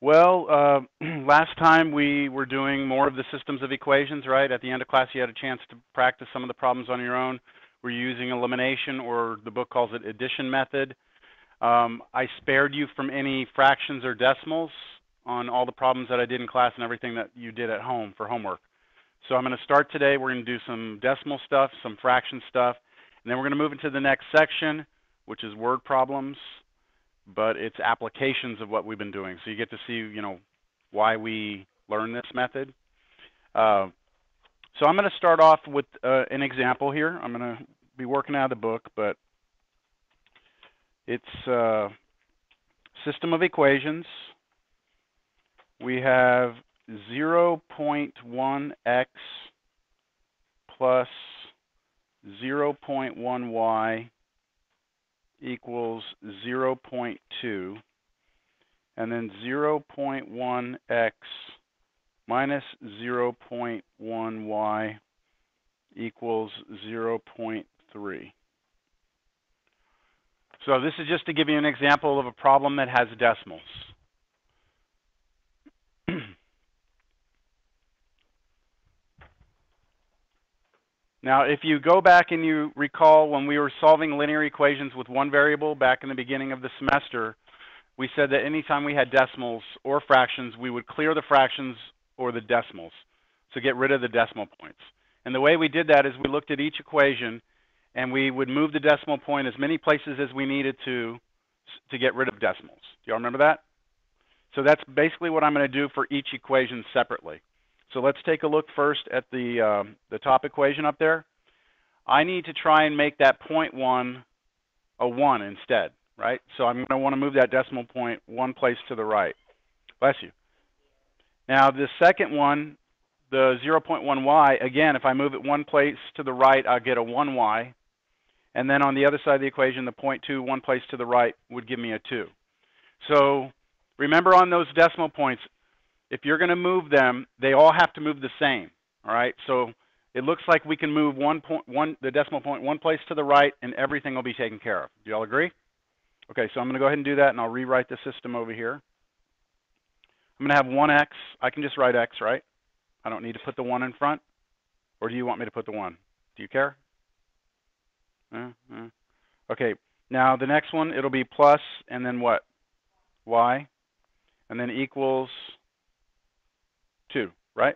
Well, last time we were doing more of the systems of equations, right? At the end of class, you had a chance to practice some of the problems on your own. We're using elimination, or the book calls it addition method. I spared you from any fractions or decimals on all the problems that I did in class and everything that you did at home for homework. So I'm going to start today. We're going to do some decimal stuff, some fraction stuff, and then we're going to move into the next section, which is word problems, but it's applications of what we've been doing. So you get to see, why we learn this method. So I'm going to start off with an example here. I'm going to be working out of the book, but it's system of equations. We have 0.1x plus 0.1y equals 0.2, and then 0.1x minus 0.1y equals 0.3. So this is just to give you an example of a problem that has decimals. Now, if you go back and you recall when we were solving linear equations with one variable back in the beginning of the semester, we said that anytime we had decimals or fractions, we would clear the fractions or the decimals, so get rid of the decimal points. And the way we did that is we looked at each equation and we would move the decimal point as many places as we needed to get rid of decimals. Do y'all remember that? So that's basically what I'm going to do for each equation separately. So let's take a look first at the top equation up there. I need to try and make that 0.1 a 1 instead, right? So I'm going to want to move that decimal point one place to the right. Bless you. Now the second one, the 0.1y, again, if I move it one place to the right, I'll get a 1y. And then on the other side of the equation, the 0.2, one place to the right, would give me a 2. So remember on those decimal points, if you're going to move them, they all have to move the same, all right? So it looks like we can move the decimal point one place to the right, and everything will be taken care of. Do you all agree? Okay, so I'm going to go ahead and do that, and I'll rewrite the system over here. I'm going to have 1x. I can just write x, right? I don't need to put the 1 in front. Or do you want me to put the 1? Do you care? Okay, now the next one, it'll be plus, and then what? Y, and then equals 2, right?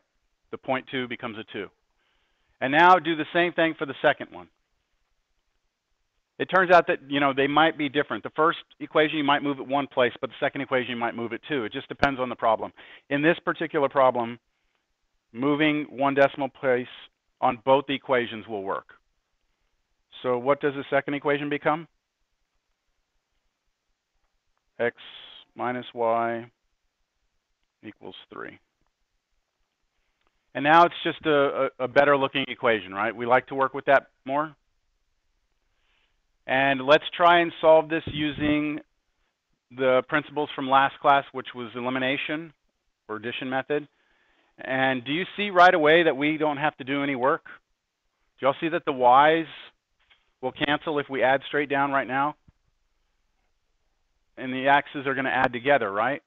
The 0.2 becomes a 2. And now do the same thing for the second one. It turns out that, they might be different. The first equation, you might move it one place, but the second equation, you might move it two. It just depends on the problem. In this particular problem, moving one decimal place on both equations will work. So what does the second equation become? X minus y equals 3. And now it's just a better looking equation, right? We like to work with that more. And let's try and solve this using the principles from last class, which was elimination or addition method. And do you see right away that we don't have to do any work? Do y'all see that the y's will cancel if we add straight down right now? And the x's are going to add together, right?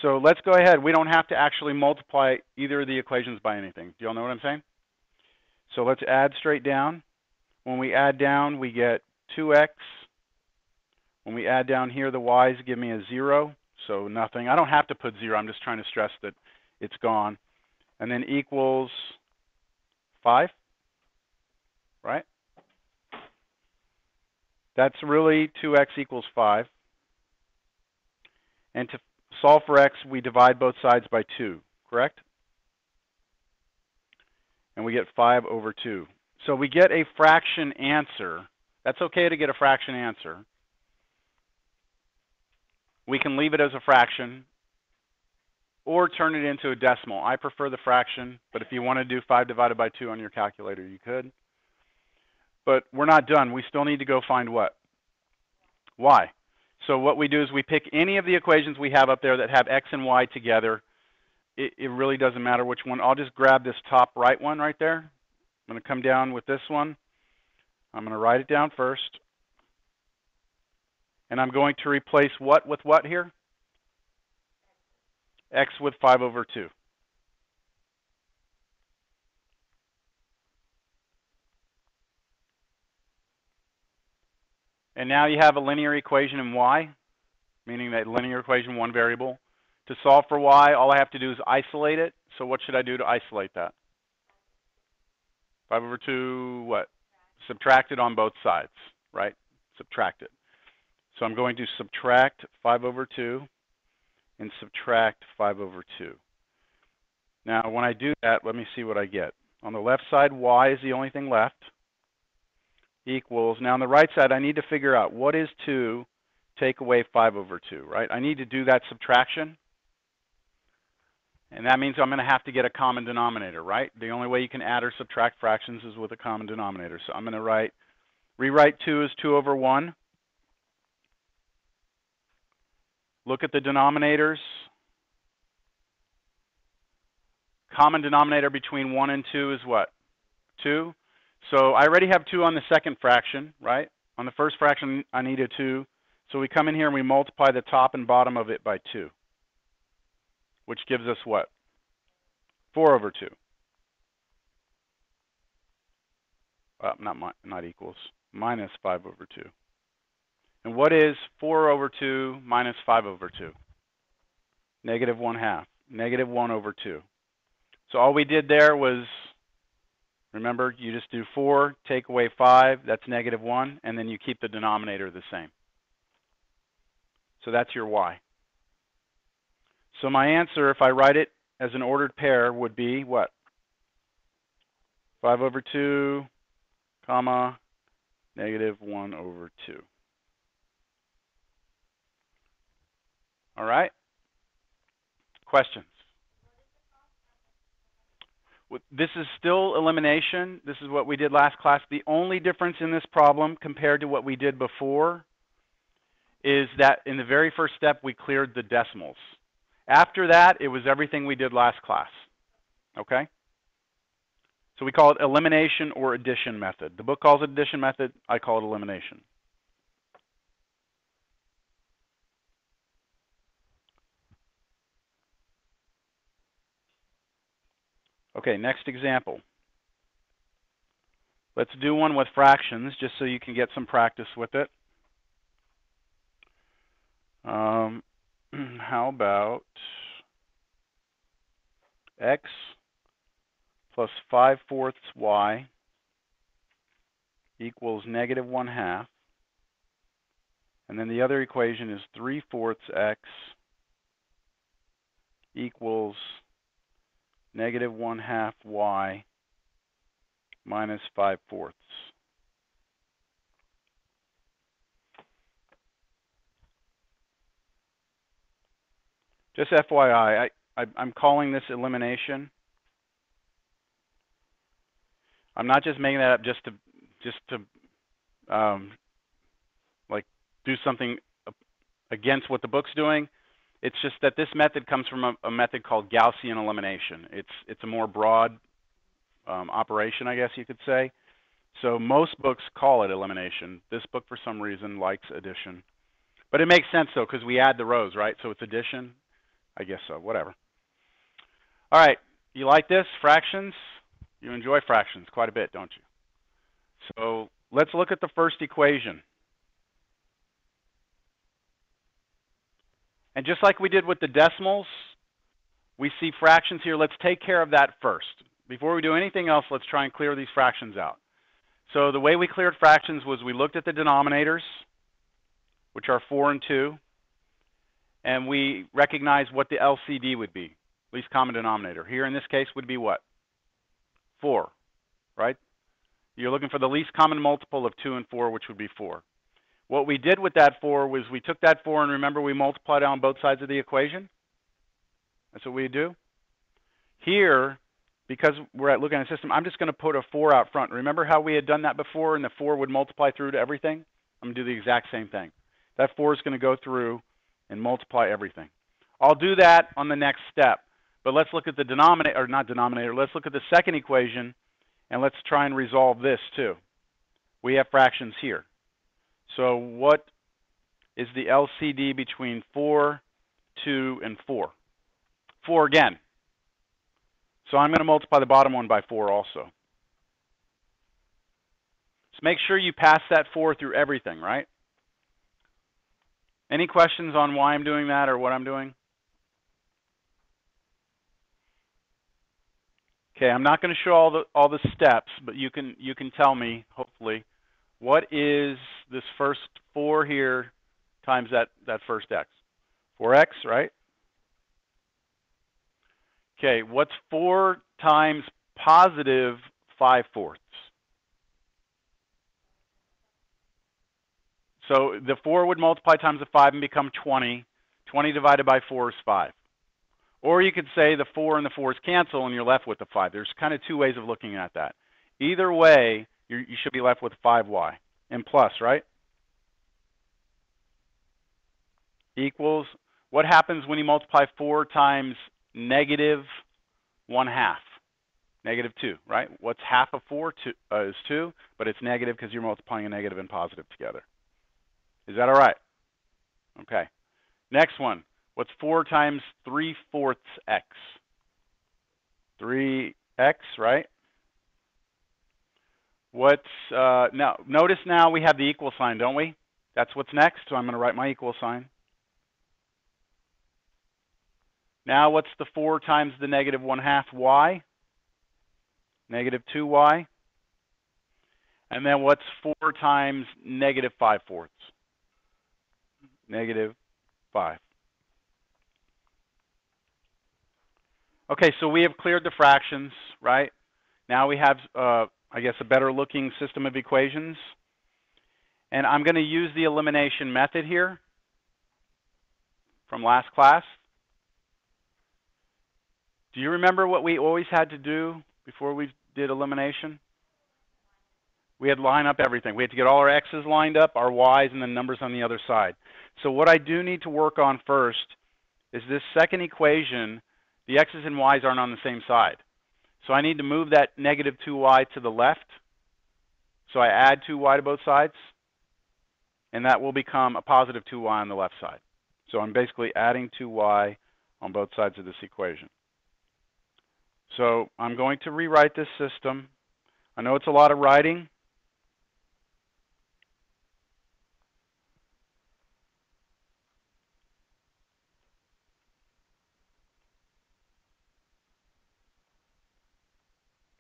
So let's go ahead. We don't have to actually multiply either of the equations by anything. Do y'all know what I'm saying? So let's add straight down. When we add down, we get 2x. When we add down here, the y's give me a 0, so nothing. I don't have to put 0. I'm just trying to stress that it's gone. And then equals 5, right? That's really 2x equals 5. And to solve for x, we divide both sides by 2, correct? And we get 5 over 2. So we get a fraction answer. That's okay to get a fraction answer. We can leave it as a fraction or turn it into a decimal. I prefer the fraction, but if you want to do 5 divided by 2 on your calculator, you could. But we're not done. We still need to go find what? Y. So what we do is we pick any of the equations we have up there that have x and y together. It really doesn't matter which one. I'll just grab this top right one right there. I'm going to come down with this one. I'm going to write it down first. And I'm going to replace what with what here? x with 5 over 2. And now you have a linear equation in y, meaning that linear equation, one variable. To solve for y, all I have to do is isolate it. So what should I do to isolate that? 5 over 2, what? Subtract it on both sides, right? Subtract it. So I'm going to subtract 5 over 2 and subtract 5 over 2. Now, when I do that, let me see what I get. On the left side, y is the only thing left, equals. Now, on the right side, I need to figure out what is 2 take away 5 over 2, right? I need to do that subtraction. And that means I'm going to have to get a common denominator, right? The only way you can add or subtract fractions is with a common denominator. So I'm going to rewrite 2 as 2 over 1. Look at the denominators. Common denominator between 1 and 2 is what? 2. So I already have 2 on the second fraction, right? On the first fraction, I need a 2. So we come in here and we multiply the top and bottom of it by 2. Which gives us what? 4 over 2. Not equals. Minus 5 over 2. And what is 4 over 2 minus 5 over 2? Negative 1/2. Negative 1 over 2. So all we did there was, remember, you just do 4, take away 5, that's negative 1, and then you keep the denominator the same. So that's your y. So my answer, if I write it as an ordered pair, would be what? 5 over 2, comma, negative 1 over 2. All right? Questions? This is still elimination. This is what we did last class. The only difference in this problem compared to what we did before is that in the very first step, we cleared the decimals. After that, it was everything we did last class. Okay? So we call it elimination or addition method. The book calls it addition method. I call it elimination. Okay, next example. Let's do one with fractions, just so you can get some practice with it. How about x plus 5/4 y equals negative 1/2. And then the other equation is 3/4 x equals negative 1/2 y minus 5/4. Just FYI, I'm calling this elimination. I'm not just making that up just to like do something against what the book's doing. It's just that this method comes from a method called Gaussian elimination. It's a more broad operation, I guess you could say. So most books call it elimination. This book, for some reason, likes addition. But it makes sense, though, because we add the rows, right? So it's addition. I guess so, whatever. All right, you like this? Fractions? You enjoy fractions quite a bit, don't you? So let's look at the first equation. And just like we did with the decimals, we see fractions here. Let's take care of that first. Before we do anything else, let's try and clear these fractions out. So the way we cleared fractions was we looked at the denominators, which are 4 and 2, and we recognized what the LCD would be, least common denominator. Here in this case would be what? 4, right? You're looking for the least common multiple of 2 and 4, which would be 4. What we did with that 4 was we took that 4 and remember we multiplied on both sides of the equation? That's what we do. Here, because we're looking at a system, I'm just going to put a 4 out front. Remember how we had done that before and the 4 would multiply through to everything? I'm going to do the exact same thing. That 4 is going to go through and multiply everything. I'll do that on the next step. But let's look at the denominator, or not denominator, let's look at the second equation and let's try and resolve this too. We have fractions here. So what is the LCD between 4, 2, and 4? 4 again. So I'm going to multiply the bottom one by 4 also. So make sure you pass that 4 through everything, right? Any questions on why I'm doing that or what I'm doing? Okay, I'm not going to show all the steps, but you can tell me, hopefully, what is this first 4 here times that first x? 4x, right? Okay, what's 4 times positive 5/4? So the 4 would multiply times the 5 and become 20. 20 divided by 4 is 5. Or you could say the 4 and the 4's cancel and you're left with the 5. There's kind of 2 ways of looking at that. Either way, you should be left with 5y and plus, right? Equals, what happens when you multiply 4 times negative 1/2? Negative 2, right? What's half of 4 is 2, but it's negative because you're multiplying a negative and positive together. Is that all right? Okay. Next one. What's 4 times 3/4 x? 3x, right? What's, now, notice now we have the equal sign, don't we? That's what's next, so I'm going to write my equal sign. Now what's the 4 times the negative 1/2 y? Negative 2y. And then what's 4 times negative 5/4? Negative 5. Okay, so we have cleared the fractions, right? Now we have, I guess, a better looking system of equations. And I'm going to use the elimination method here from last class. Do you remember what we always had to do before we did elimination? We had to line up everything. We had to get all our x's lined up, our y's, and the numbers on the other side. So what I do need to work on first is this second equation. The x's and y's aren't on the same side. So I need to move that negative 2y to the left. So I add 2y to both sides. And that will become a positive 2y on the left side. So I'm basically adding 2y on both sides of this equation. So I'm going to rewrite this system. I know it's a lot of writing.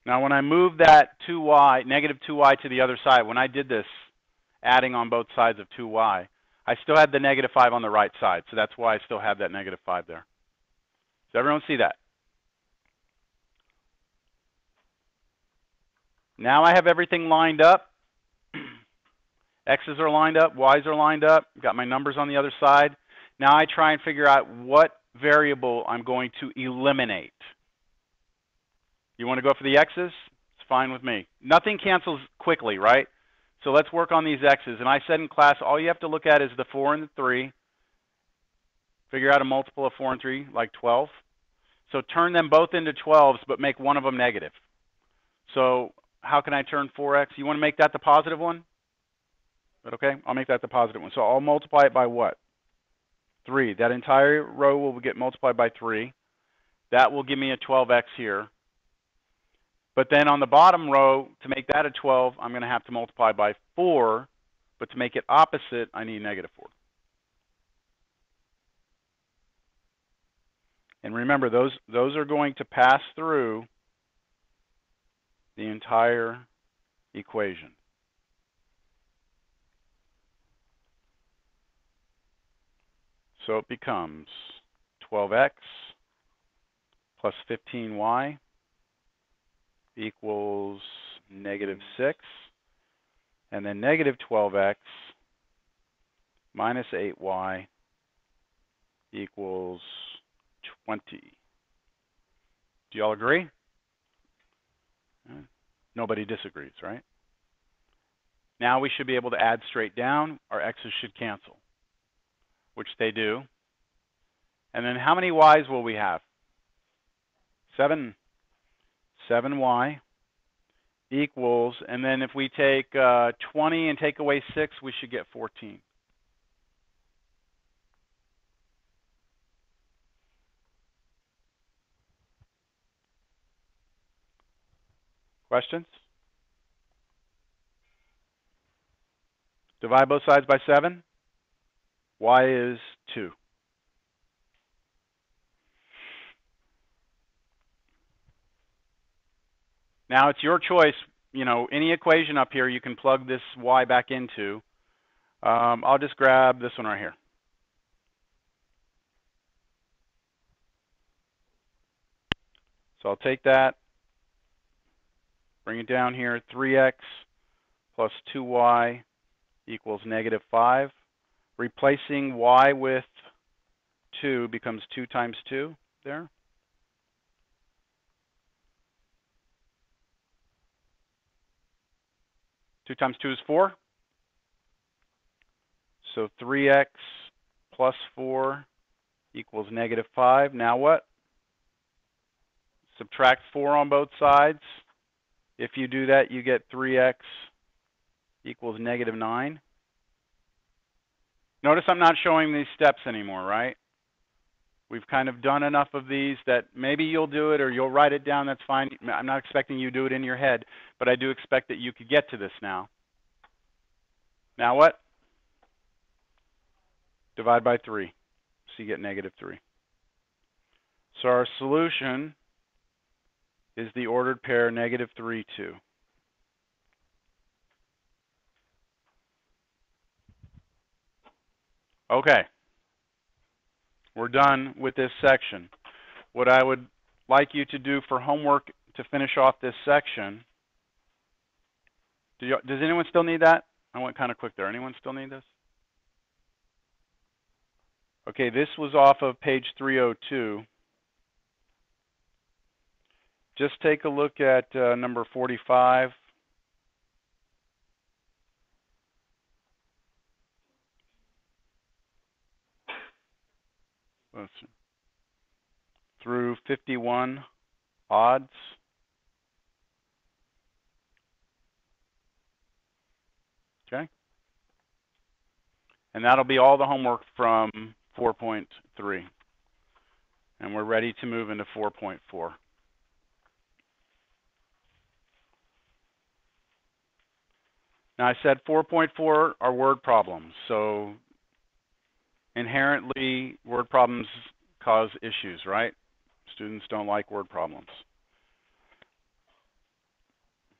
Now when I move that 2y, negative 2y to the other side, when I did this, adding on both sides of 2y, I still had the negative 5 on the right side. So that's why I still have that negative 5 there. Does everyone see that? Now I have everything lined up. X's are lined up, Y's are lined up. Got my numbers on the other side. Now I try and figure out what variable I'm going to eliminate. You want to go for the X's? It's fine with me. Nothing cancels quickly, right? So let's work on these X's. And I said in class, all you have to look at is the 4 and the 3. Figure out a multiple of 4 and 3, like 12. So turn them both into 12s, but make one of them negative. So how can I turn 4x? You want to make that the positive one? But okay, I'll make that the positive one. So I'll multiply it by what? 3. That entire row will get multiplied by 3. That will give me a 12x here. But then on the bottom row, to make that a 12, I'm going to have to multiply by 4. But to make it opposite, I need negative 4. And remember, those are going to pass through the entire equation. So it becomes 12x plus 15y equals negative 6. And then negative 12x minus 8y equals 20. Do you all agree? Nobody disagrees, right? Now we should be able to add straight down. Our x's should cancel, which they do. And then how many y's will we have? 7. 7y equals, and then if we take 20 and take away 6, we should get 14. Questions? Divide both sides by 7. Y is 2. Now it's your choice. You know, any equation up here, you can plug this y back into. I'll just grab this one right here. So I'll take that, bring it down here, 3x plus 2y equals -5. Replacing y with 2 becomes 2 times 2 there. Two times 2 is 4. So 3x plus 4 equals -5. Now what? Subtract 4 on both sides. If you do that, you get 3x equals -9. Notice I'm not showing these steps anymore, right? We've kind of done enough of these that maybe you'll do it or you'll write it down, that's fine. I'm not expecting you to do it in your head, but I do expect that you could get to this now. Now what? Divide by 3, so you get -3. So our solution is the ordered pair -3, 2. Okay, we're done with this section. What I would like you to do for homework to finish off this section, does anyone still need that? I went kind of quick there. Anyone still need this? Okay, this was off of page 302. Just take a look at number 45. Through 51 odds. Okay. And that'll be all the homework from 4.3. And we're ready to move into 4.4. Now I said 4.4 are word problems. So inherently, word problems cause issues, right? Students don't like word problems.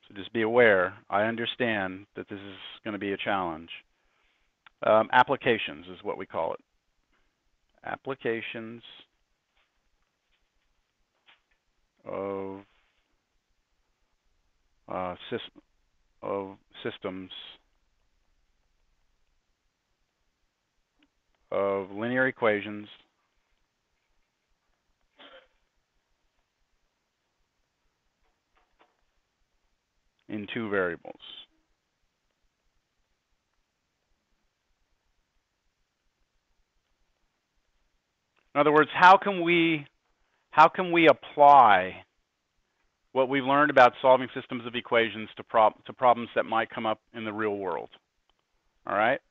So just be aware. I understand that this is going to be a challenge. Applications is what we call it. Applications of systems of linear equations in 2 variables. In other words, how can we apply what we've learned about solving systems of equations to problems that might come up in the real world? All right?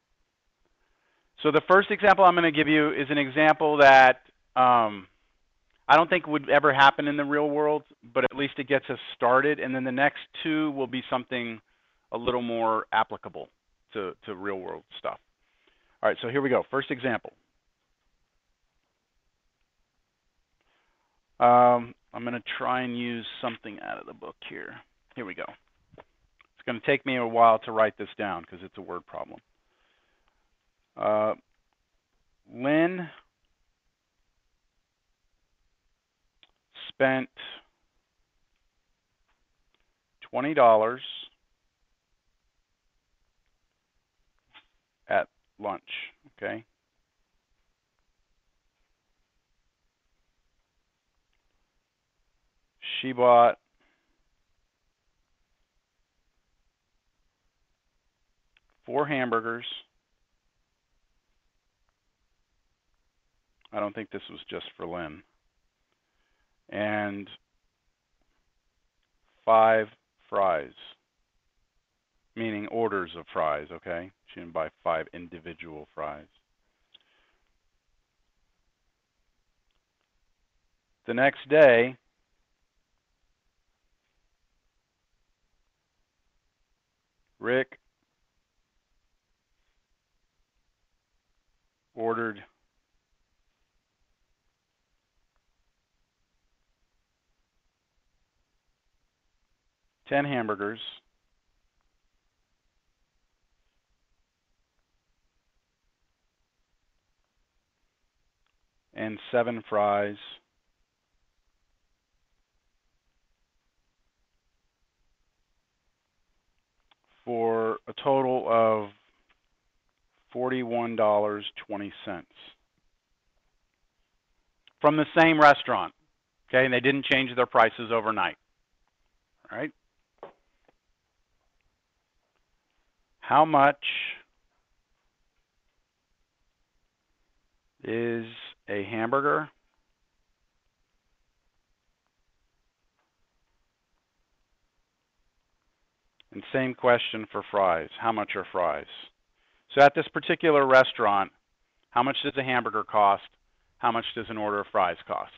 So the first example I'm going to give you is an example that I don't think would ever happen in the real world, but at least it gets us started. And then the next 2 will be something a little more applicable to real world stuff. All right, so here we go. First example. I'm going to try and use something out of the book here. Here we go. It's going to take me a while to write this down because it's a word problem. Lynn spent $20 at lunch, okay? She bought 4 hamburgers. I don't think this was just for Lynn. And 5 fries, meaning orders of fries, okay? She didn't buy 5 individual fries. The next day, Rick ordered 10 hamburgers and 7 fries for a total of $41.20 from the same restaurant. Okay, and they didn't change their prices overnight. All right. How much is a hamburger? And same question for fries. How much are fries? So at this particular restaurant, how much does a hamburger cost? How much does an order of fries cost?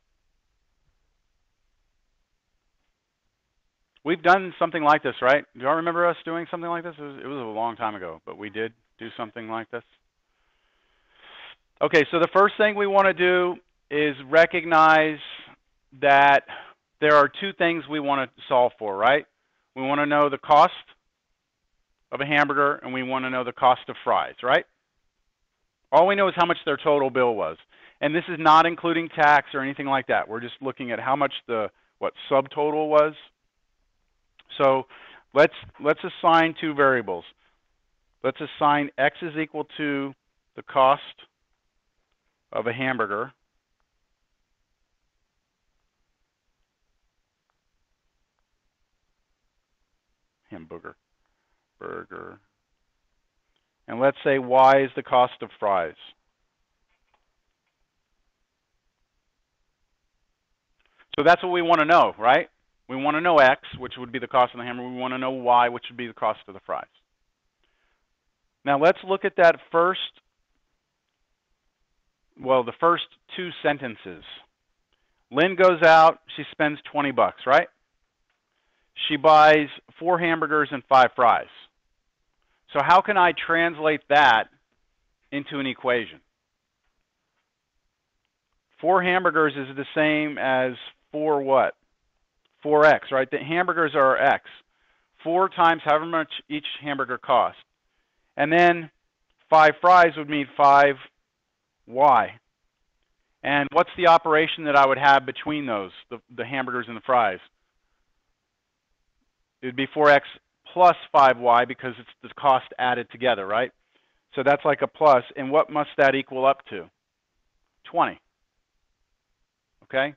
We've done something like this, right? Do y'all remember us doing something like this? It was a long time ago, but we did do something like this. Okay, so the first thing we want to do is recognize that there are two things we want to solve for, right? We want to know the cost of a hamburger, and we want to know the cost of fries, right? All we know is how much their total bill was. And this is not including tax or anything like that. We're just looking at how much the subtotal was. So let's assign two variables. Let's assign x is equal to the cost of a hamburger burger. And let's say y is the cost of fries. So that's what we want to know, right? We want to know x, which would be the cost of the hamburger. We want to know y, which would be the cost of the fries. Now let's look at that first, the first two sentences. Lynn goes out, she spends 20 bucks, right? She buys 4 hamburgers and 5 fries. So how can I translate that into an equation? 4 hamburgers is the same as 4 what? 4x, right? The hamburgers are x. 4 times however much each hamburger costs. And then 5 fries would mean 5y. And what's the operation that I would have between those, the hamburgers and the fries? It would be 4x plus 5y because it's the cost added together, right? So that's like a plus. And what must that equal up to? 20. Okay?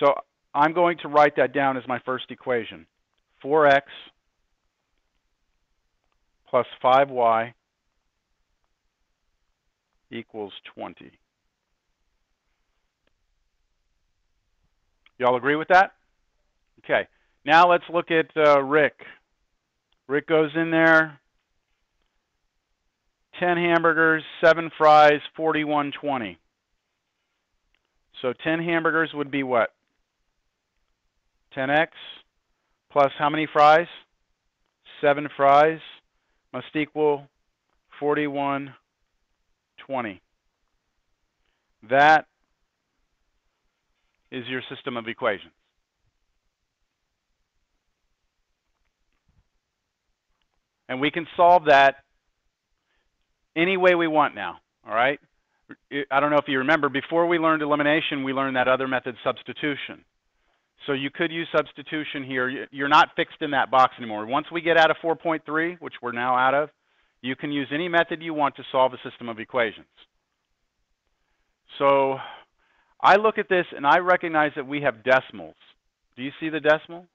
So I'm going to write that down as my first equation. 4x plus 5y equals 20. Y'all agree with that? Okay. Now let's look at Rick. Rick goes in there, 10 hamburgers, 7 fries, $41.20. So 10 hamburgers would be what? 10x plus how many fries? 7 fries must equal $41.20. That is your system of equations. And we can solve that any way we want now, all right? I don't know if you remember, before we learned elimination, we learned that other method, substitution. So you could use substitution here. You're not fixed in that box anymore. Once we get out of 4.3, which we're now out of, you can use any method you want to solve a system of equations. So I look at this and I recognize that we have decimals. Do you see the decimal?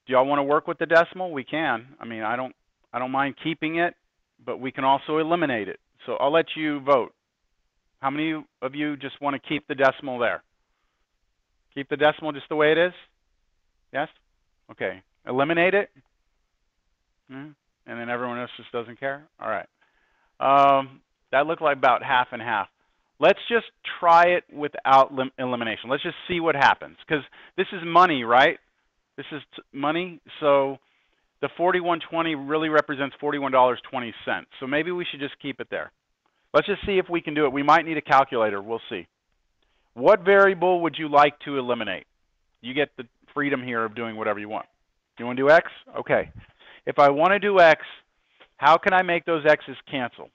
Do y'all want to work with the decimal? We can. I mean, I don't mind keeping it, but we can also eliminate it. So I'll let you vote. How many of you just want to keep the decimal there? Keep the decimal just the way it is? Yes? Okay. Eliminate it? And then everyone else just doesn't care? All right. That looked like about half and half. Let's just try it without elimination. Let's just see what happens. Because this is money, right? This is money. So The 41.20 really represents $41.20. So maybe we should just keep it there. Let's just see if we can do it. We might need a calculator. We'll see. What variable would you like to eliminate? You get the freedom here of doing whatever you want. You want to do x? Okay. If I want to do x, how can I make those x's cancel?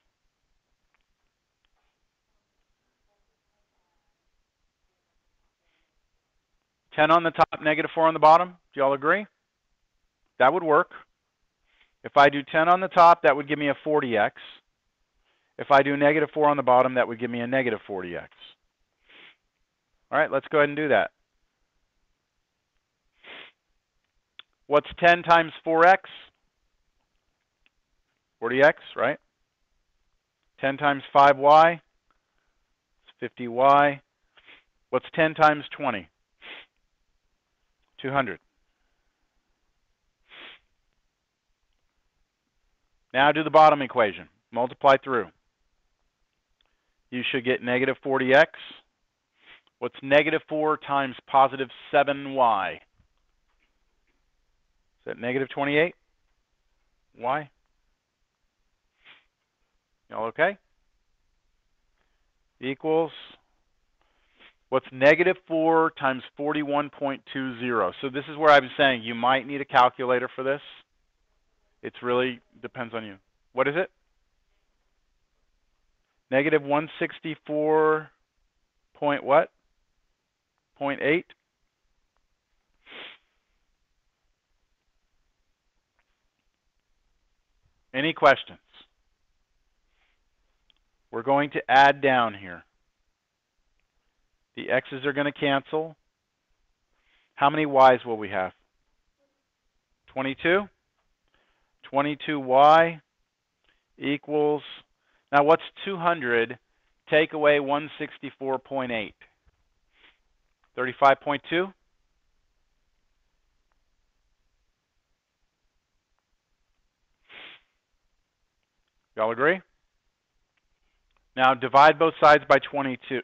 $10 on the top, -4 on the bottom. Do y'all agree? That would work. If I do 10 on the top, that would give me a 40x. If I do -4 on the bottom, that would give me a -40x. All right, let's go ahead and do that. What's 10 times 4x? 40x, right? 10 times 5y? It's 50y. What's 10 times 20? 200. Now do the bottom equation. Multiply through. You should get -40x. What's -4 times +7y? Is that -28? Y? Y'all okay? Equals, what's -4 times 41.20? So this is where I was saying you might need a calculator for this. It really depends on you. What is it? -164 point what? 0.8? Any questions? We're going to add down here. The x's are going to cancel. How many y's will we have? 22? 22y equals, now what's 200 take away 164.8? 35.2? Y'all agree? Now divide both sides by 22.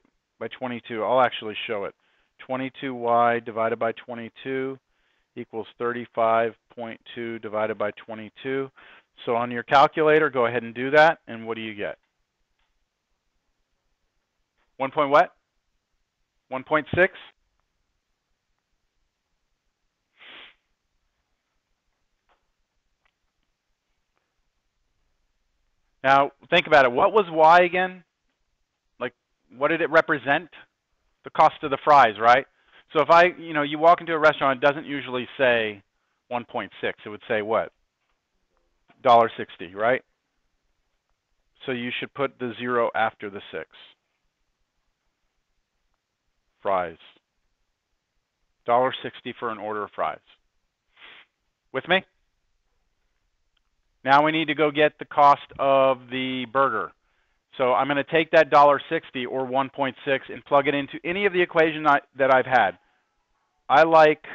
I'll actually show it. 22y divided by 22 equals 35.2 divided by 22. So on your calculator, go ahead and do that, and what do you get? 1 point what? 1.6? Now, think about it. What was y again? Like, what did it represent? The cost of the fries, right? So if you walk into a restaurant, it doesn't usually say 1.6. It would say what? $1.60, right? So you should put the 0 after the 6. Fries. $1.60 for an order of fries. With me? Now we need to go get the cost of the burger. So I'm going to take that $1.60 or 1.6 and plug it into any of the equations that I've had. I like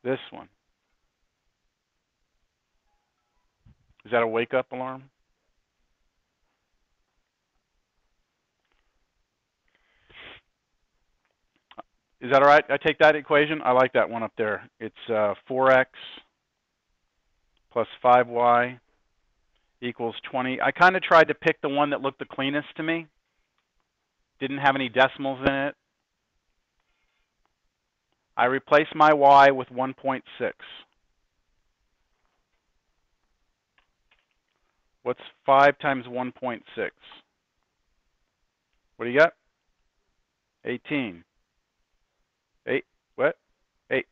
this one. Is that a wake-up alarm? Is that all right? I take that equation. I like that one up there. It's 4x plus 5y equals 20. I kind of tried to pick the one that looked the cleanest to me. Didn't have any decimals in it. I replaced my y with 1.6. What's 5 times 1.6? What do you got? 18. 8. What? 8.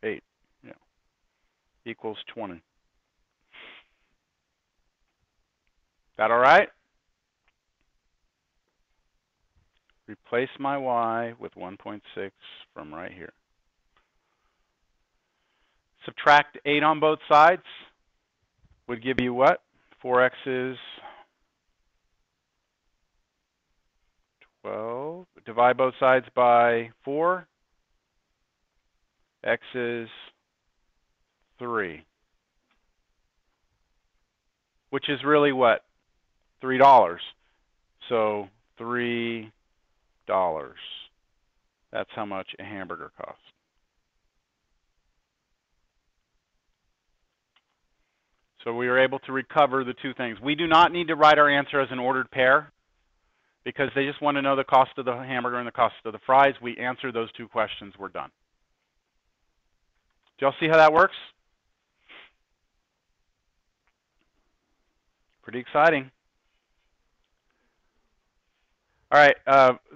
8. Yeah. Equals 20. That all right? Replace my y with 1.6 from right here. Subtract 8 on both sides would give you what? 4x is 12. Divide both sides by 4. X is 3. Which is really what? $3. So $3. That's how much a hamburger costs. So we were able to recover the two things. We do not need to write our answer as an ordered pair because they just want to know the cost of the hamburger and the cost of the fries. We answer those two questions. We're done. Do y'all see how that works? Pretty exciting. All right,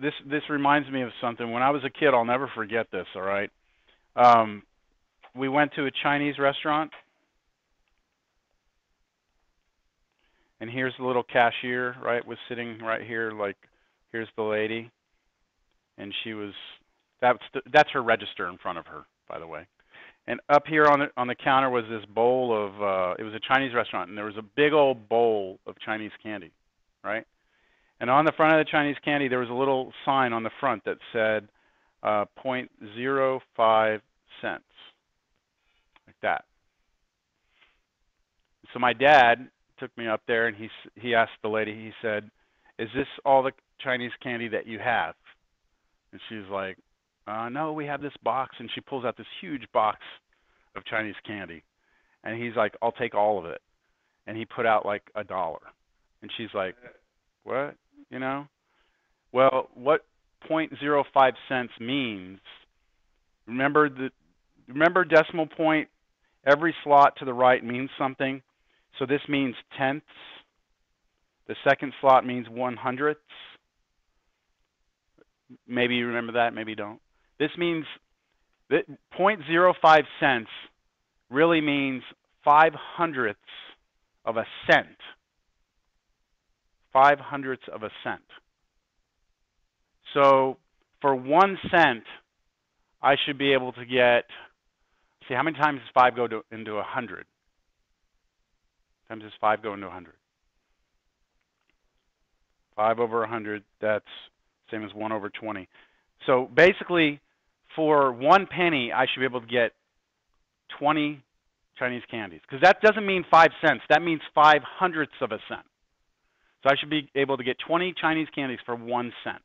this reminds me of something. When I was a kid, I'll never forget this, all right? We went to a Chinese restaurant, and here's the little cashier, right, was sitting right here, like, here's the lady, and she was, that's her register in front of her, by the way. And up here on the counter was this bowl of, it was a Chinese restaurant, and there was a big old bowl of Chinese candy, right? And on the front of the Chinese candy, there was a little sign on the front that said 0.05 cents, like that. So my dad took me up there, and he asked the lady, he said, "Is this all the Chinese candy that you have?" And she's like, "No, we have this box." And she pulls out this huge box of Chinese candy. And he's like, "I'll take all of it." And he put out like $1. And she's like, "What?" You know? Well, what 0.05 cents means, remember decimal point, every slot to the right means something. So this means tenths. The second slot means 100ths. Maybe you remember that, maybe you don't. This means that 0.05 cents really means 5/100ths of a cent. 5/100ths of a cent. So for 1 cent, I should be able to get, see, how many times does 5 go into 100? How many times does 5 go into 100? 5 over 100, that's same as 1 over 20. So basically, for 1 penny, I should be able to get 20 Chinese candies. Because that doesn't mean 5 cents. That means 5/100ths of a cent. So I should be able to get 20 Chinese candies for 1 cent.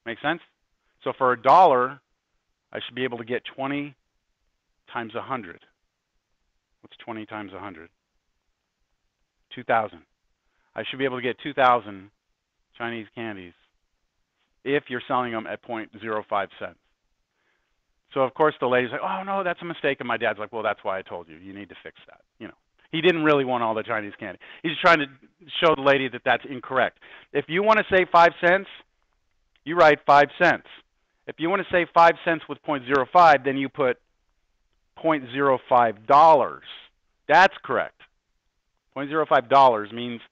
Make sense? So for $1, I should be able to get 20 times 100. What's 20 times 100? 2,000. I should be able to get 2,000 Chinese candies if you're selling them at 0.05 cents. So of course the lady's like, "Oh no, that's a mistake." And my dad's like, "Well, that's why I told you. You need to fix that." You know, he didn't really want all the Chinese candy. He's trying to show the lady that that's incorrect. If you want to say 5 cents, you write 5 cents. If you want to say 5 cents with 0.05, then you put $0.05. That's correct. $0.05 means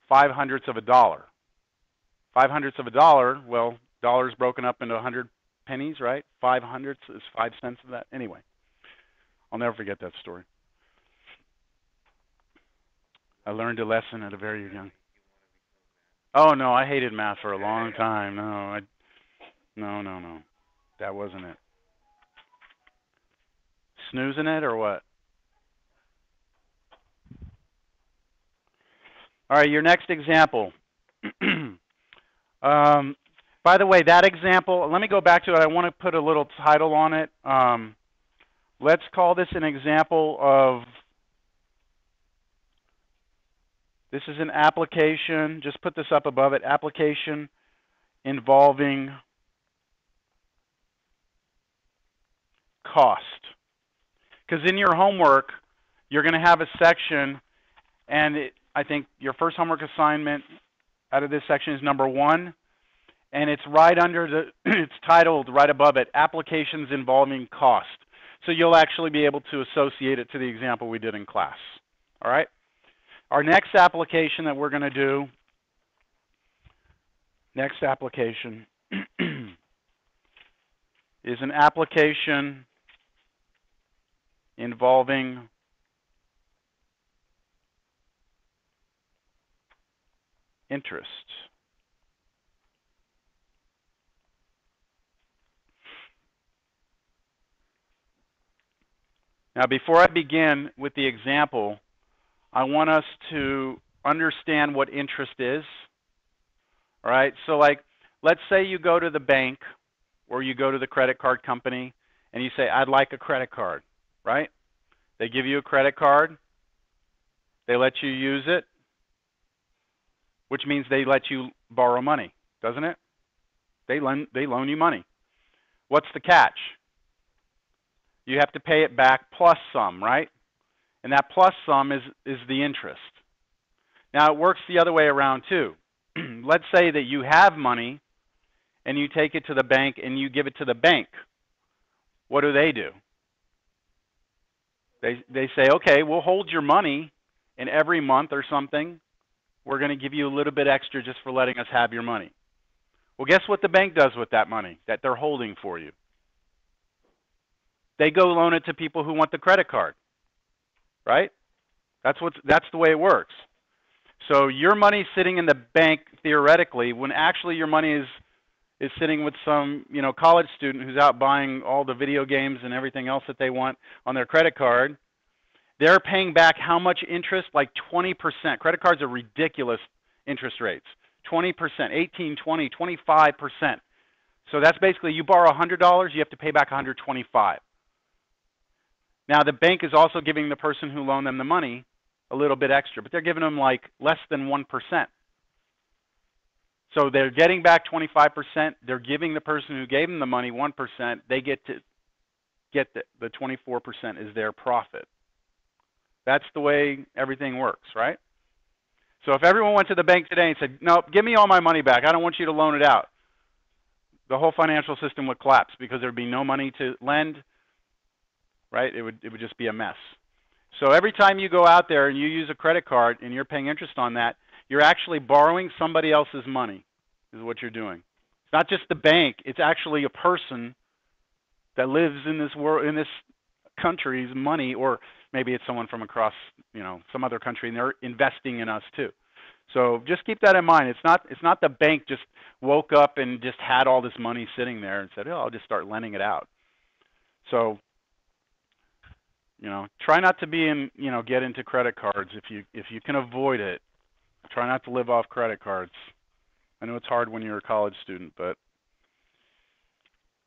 5/100ths of a dollar. 5/100ths of a dollar, well, dollars broken up into 100 pennies, right? 5/100ths is 5 cents of that. Anyway, I'll never forget that story. I learned a lesson at a very young. Oh no, I hated math for a long time. No. That wasn't it. Snoozing it or what? All right, your next example. By the way, that example, let me go back to it. I want to put a little title on it. Let's call this an example of, this is an application, just put this up above it, application involving cost. Because in your homework, you're going to have a section, and I think your first homework assignment out of this section is number 1. And it's right under the, it's titled right above it, Applications Involving Cost. So you'll actually be able to associate it to the example we did in class. All right? Our next application that we're going to do, next application, is an application involving interest. Now, before I begin with the example, I want us to understand what interest is. All right? So, like, let's say you go to the bank or you go to the credit card company and you say, "I'd like a credit card," right? They give you a credit card. They let you use it, which means they let you borrow money, doesn't it? They loan you money. What's the catch? You have to pay it back plus some, right? And that plus sum is the interest. Now, it works the other way around, too. Let's say that you have money, and you take it to the bank, and you give it to the bank. What do? They say, okay, we'll hold your money, and every month or something, we're going to give you a little bit extra just for letting us have your money. Well, guess what the bank does with that money that they're holding for you? They go loan it to people who want the credit card, right? That's the way it works. So your money's sitting in the bank theoretically, when actually your money is sitting with some college student who's out buying all the video games and everything else that they want on their credit card. They're paying back how much interest? Like 20%. Credit cards are ridiculous interest rates. 20%, 18, 20, 25%. So that's basically you borrow $100, you have to pay back $125. Now the bank is also giving the person who loaned them the money a little bit extra, but they're giving them like less than 1%. So they're getting back 25%. They're giving the person who gave them the money 1%. They get to get the 24% is their profit. That's the way everything works, right? So if everyone went to the bank today and said, no, give me all my money back, I don't want you to loan it out, the whole financial system would collapse because there would be no money to lend, right? It would just be a mess. So every time you go out there and you use a credit card and you're paying interest on that, you're actually borrowing somebody else's money is what you're doing. It's not just the bank. It's actually a person that lives in this world, in this country's money, or maybe it's someone from across, some other country, and they're investing in us too. So just keep that in mind. It's not the bank just woke up and just had all this money sitting there and said, oh, I'll just start lending it out. So try not to be in, get into credit cards if you can avoid it. Try not to live off credit cards. I know it's hard when you're a college student, but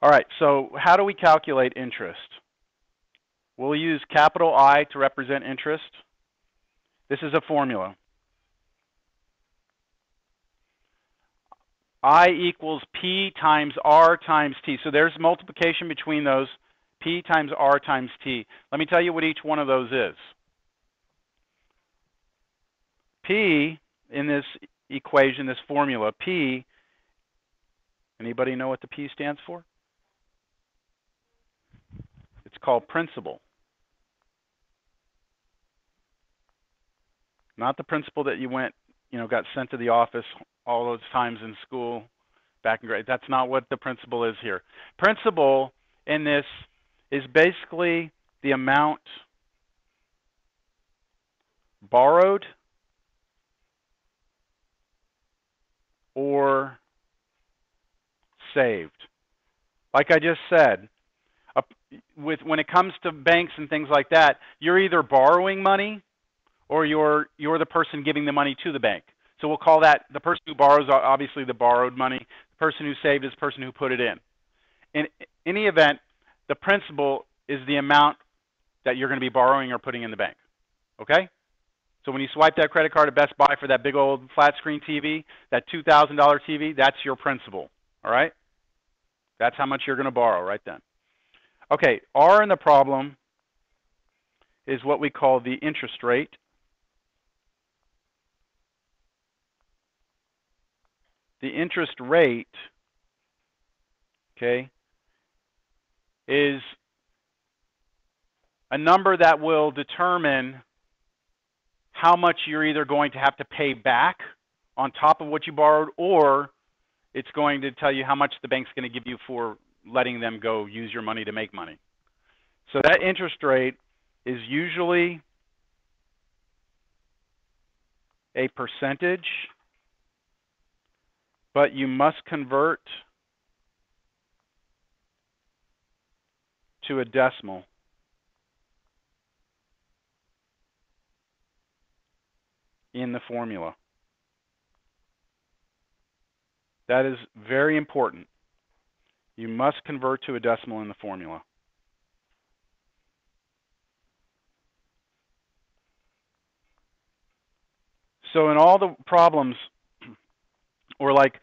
all right. So how do we calculate interest? We'll use capital I to represent interest. This is a formula. I equals P times R times T. So there's multiplication between those. P times R times T. Let me tell you what each one of those is. P in this equation, this formula, P, anybody know what the P stands for? It's called principal. Not the principal that you went, got sent to the office all those times in school back in grade. That's not what the principal is here. Principal in this is basically the amount borrowed or saved. Like I just said, when it comes to banks and things like that, you're either borrowing money or you're the person giving the money to the bank. So we'll call that the person who borrows, obviously the borrowed money. The person who saved is the person who put it in. In any event, the principal is the amount that you're going to be borrowing or putting in the bank. Okay? So when you swipe that credit card at Best Buy for that big old flat screen TV, that $2,000 TV, that's your principal. All right? That's how much you're going to borrow right then. Okay, R in the problem is what we call the interest rate. The interest rate, okay, is a number that will determine how much you're either going to have to pay back on top of what you borrowed, or it's going to tell you how much the bank's going to give you for letting them go use your money to make money. So that interest rate is usually a percentage, but you must convert to a decimal. In the formula. That is very important. You must convert to a decimal in the formula. So in all the problems, or like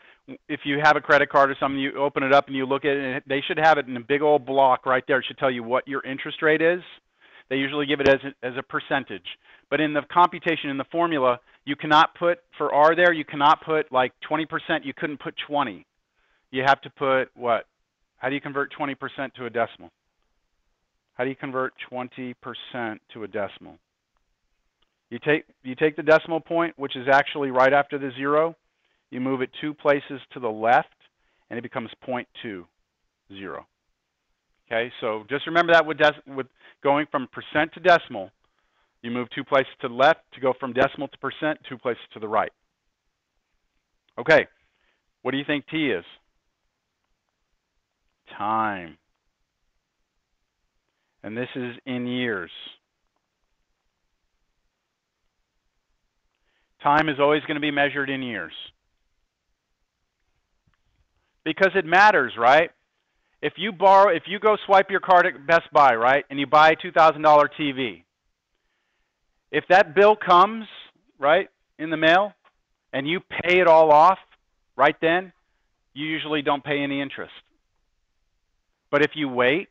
if you have a credit card or something, you open it up and you look at it, and they should have it in a big old block right there. It should tell you what your interest rate is. They usually give it as a percentage. But in the computation, in the formula, you cannot put, for R there, you cannot put like 20%. You couldn't put 20. You have to put what? How do you convert 20% to a decimal? How do you convert 20% to a decimal? You take the decimal point, which is actually right after the 0. You move it 2 places to the left, and it becomes 0.20. Okay, so just remember that with going from percent to decimal, you move 2 places to the left to go from decimal to percent, 2 places to the right. Okay, what do you think T is? Time. And this is in years. Time is always going to be measured in years. Because it matters, right? If you go swipe your card at Best Buy, right, and you buy a $2,000 TV, if that bill comes, right, in the mail, and you pay it all off right then, you usually don't pay any interest. But if you wait,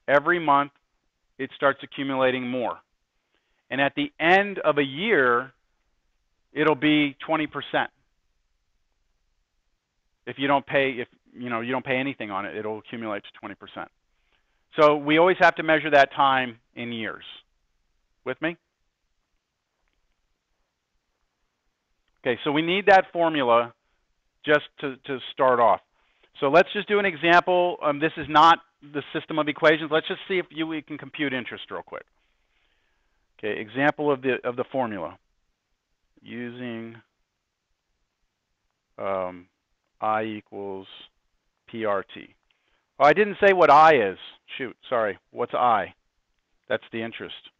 every month, it starts accumulating more. And at the end of a year, it'll be 20%. If you don't pay, you don't pay anything on it, it'll accumulate to 20%. So we always have to measure that time in years. With me? Okay, so we need that formula just to start off. So let's just do an example. This is not the system of equations. Let's just see if we can compute interest real quick. Okay, example of the formula. Using I equals PRT. Oh, I didn't say what I is. Shoot, sorry. What's I? That's the interest.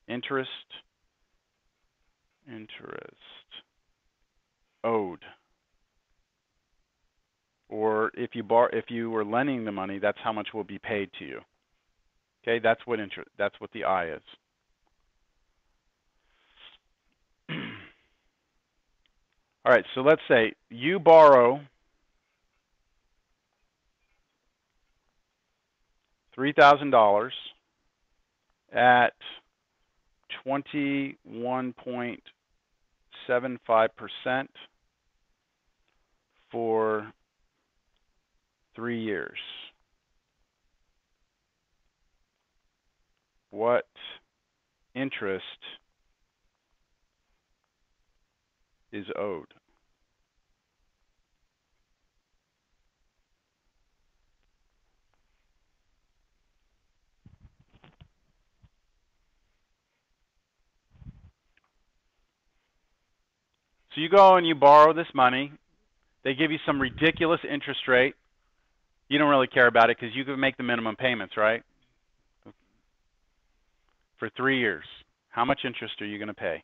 Interest owed. Or if you were lending the money, that's how much will be paid to you. Okay, that's what the I is. All right, so let's say you borrow $3,000 at 21.75% for 3 years. What interest is owed? So you go and you borrow this money. They give you some ridiculous interest rate. You don't really care about it because you can make the minimum payments, right? For 3 years. How much interest are you going to pay?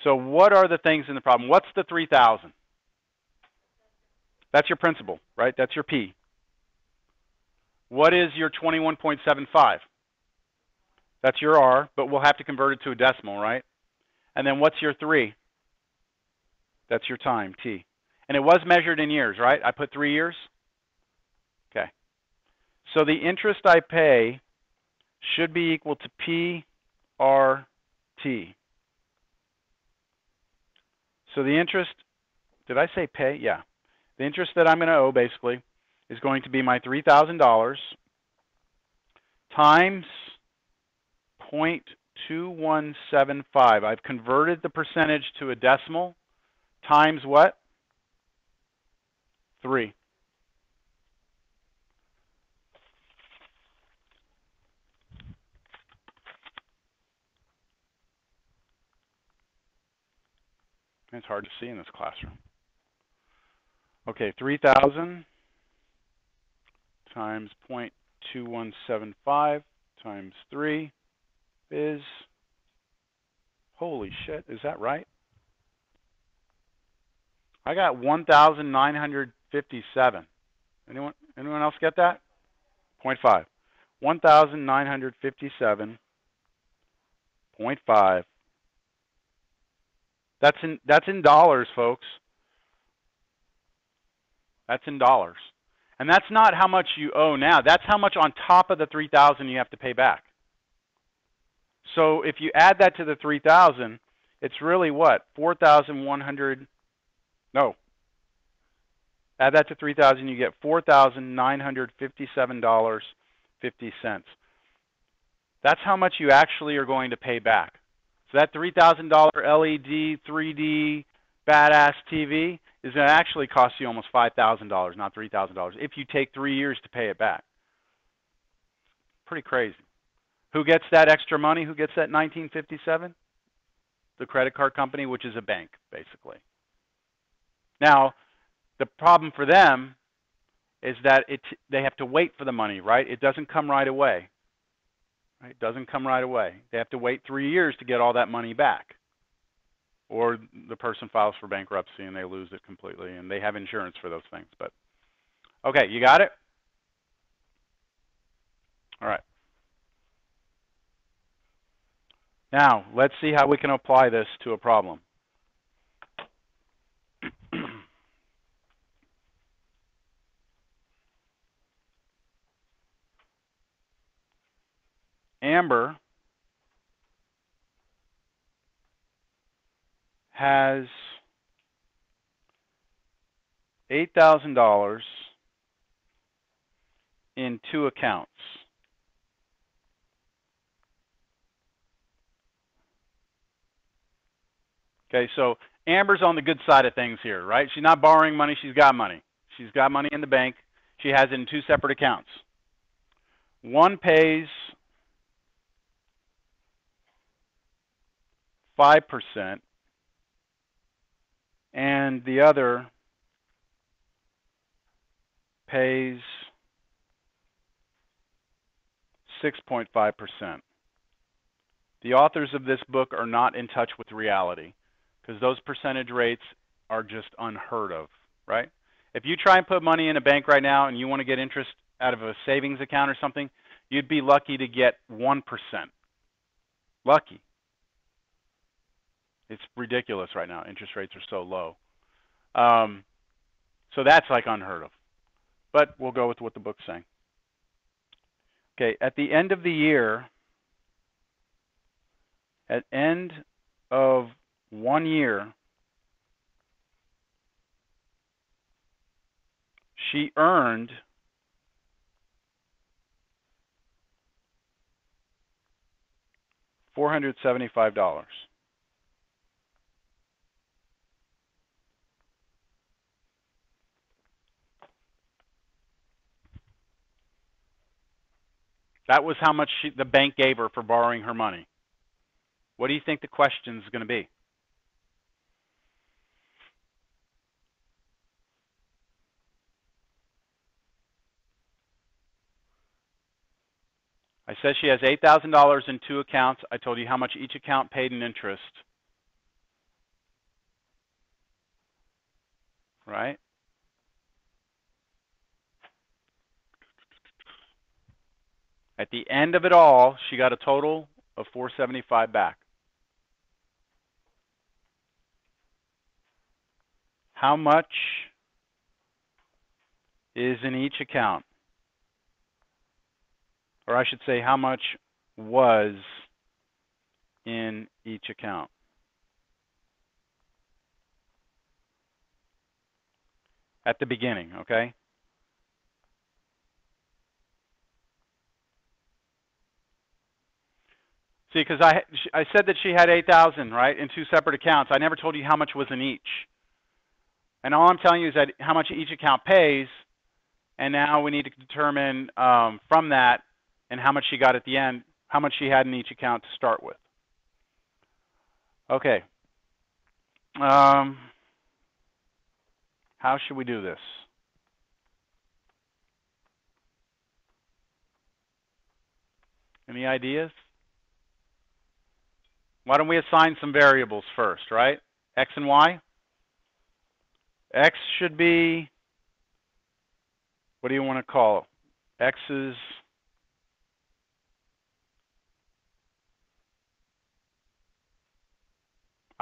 So what are the things in the problem? What's the 3,000? That's your principal, right? That's your P. What is your 21.75? That's your R, but we'll have to convert it to a decimal, right? And then what's your 3? That's your time, T. And it was measured in years, right? I put 3 years? Okay. So the interest I pay should be equal to PRT. So the interest, did I say pay? Yeah. The interest that I'm going to owe, basically, is going to be my $3,000 times 0.2175. I've converted the percentage to a decimal times what? 3. It's hard to see in this classroom. Okay, 3,000 times 0.2175 times 3 is, holy shit, is that right? I got 1,957. Anyone else get that? 0.5. 1,957.5 That's in dollars, folks. That's in dollars. And that's not how much you owe now. That's how much on top of the $3,000 you have to pay back. So if you add that to the $3,000, it's really what? 4,100. No. Add that to $3,000, you get $4,957.50. That's how much you actually are going to pay back. So that $3,000 LED 3D badass TV is going to actually cost you almost $5,000, not $3,000, if you take 3 years to pay it back. Pretty crazy. Who gets that extra money? Who gets that $1,957? The credit card company, which is a bank, basically. Now, the problem for them is that they have to wait for the money, right? It doesn't come right away. Right? It doesn't come right away. They have to wait 3 years to get all that money back. Or the person files for bankruptcy and they lose it completely, and they have insurance for those things. But okay, you got it? All right. Now, let's see how we can apply this to a problem. Amber has $8,000 in 2 accounts. Okay, so Amber's on the good side of things here, right? She's not borrowing money, she's got money. She's got money in the bank. She has it in 2 separate accounts. One pays 5%, and the other pays 6.5%. The authors of this book are not in touch with reality, because those percentage rates are just unheard of, right? If you try and put money in a bank right now and you want to get interest out of a savings account or something, you'd be lucky to get 1%. Lucky. It's ridiculous right now. Interest rates are so low. So that's like unheard of. But we'll go with what the book's saying. Okay, at the end of the year, at end of 1 year, she earned $475. That was how much the bank gave her for borrowing her money. What do you think the question is going to be? I said she has $8,000 in 2 accounts. I told you how much each account paid in interest. Right? At the end of it all, she got a total of $475 back. How much is in each account? Or I should say, how much was in each account? At the beginning, okay? See, because I said that she had $8,000, right, in 2 separate accounts. I never told you how much was in each. And all I'm telling you is that how much each account pays, and now we need to determine from that and how much she got at the end, how much she had in each account to start with. Okay. How should we do this? Any ideas? Why don't we assign some variables first, right? X and Y? X should be, what do you want to call it? X is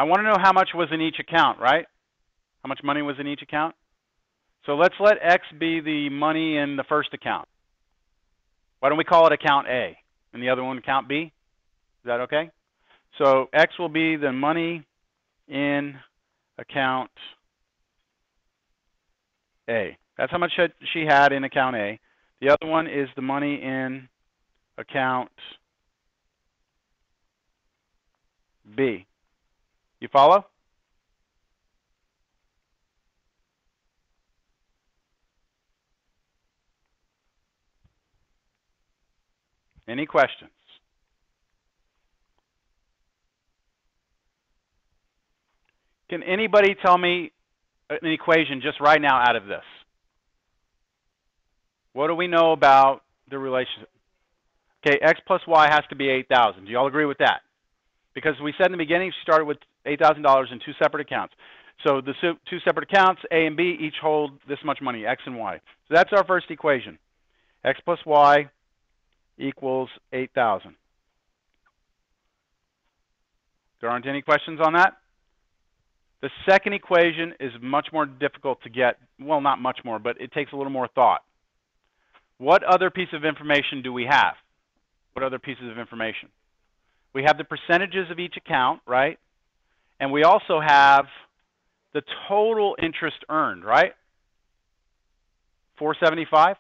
I want to know how much was in each account, right? How much money was in each account? So let's let X be the money in the first account. Why don't we call it account A and the other one account B? Is that okay? So X will be the money in account A. That's how much she had in account A. The other one is the money in account B. You follow? Any questions? Can anybody tell me an equation just right now out of this? What do we know about the relationship? Okay, X plus Y has to be 8,000. Do you all agree with that? Because we said in the beginning she started with $8,000 in two separate accounts. So the two separate accounts, A and B, each hold this much money, X and Y. So that's our first equation. X plus Y equals 8,000. There aren't any questions on that? The second equation is much more difficult to get. Well, not much more, but it takes a little more thought. What other piece of information do we have? What other pieces of information? We have the percentages of each account, right? And we also have the total interest earned, right? 475.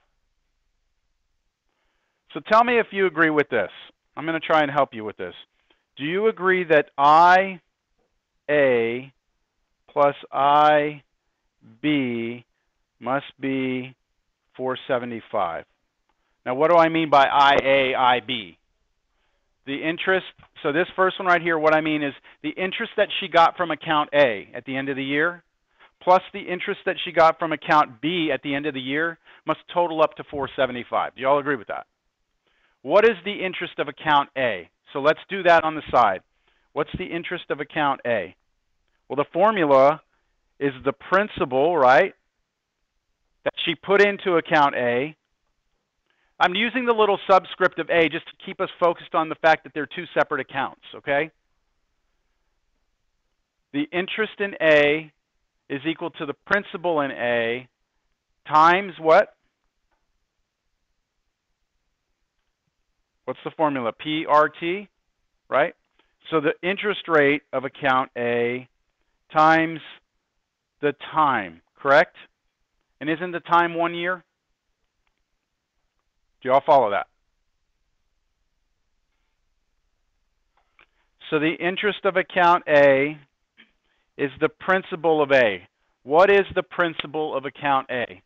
So tell me if you agree with this. I'm going to try and help you with this. Do you agree that IA plus IB must be 475? Now, what do I mean by IA, IB? The interest, so this first one right here, what I mean is the interest that she got from account A at the end of the year, plus the interest that she got from account B at the end of the year, must total up to 475. Do you all agree with that? What is the interest of account A? So let's do that on the side. What's the interest of account A? Well, the formula is the principal, right, that she put into account A. I'm using the little subscript of A just to keep us focused on the fact that they're two separate accounts, okay? The interest in A is equal to the principal in A times what? What's the formula? PRT, right? So the interest rate of account A times the time, correct? And isn't the time 1 year? Do you all follow that? So the interest of account A is the principal of A. What is the principal of account A?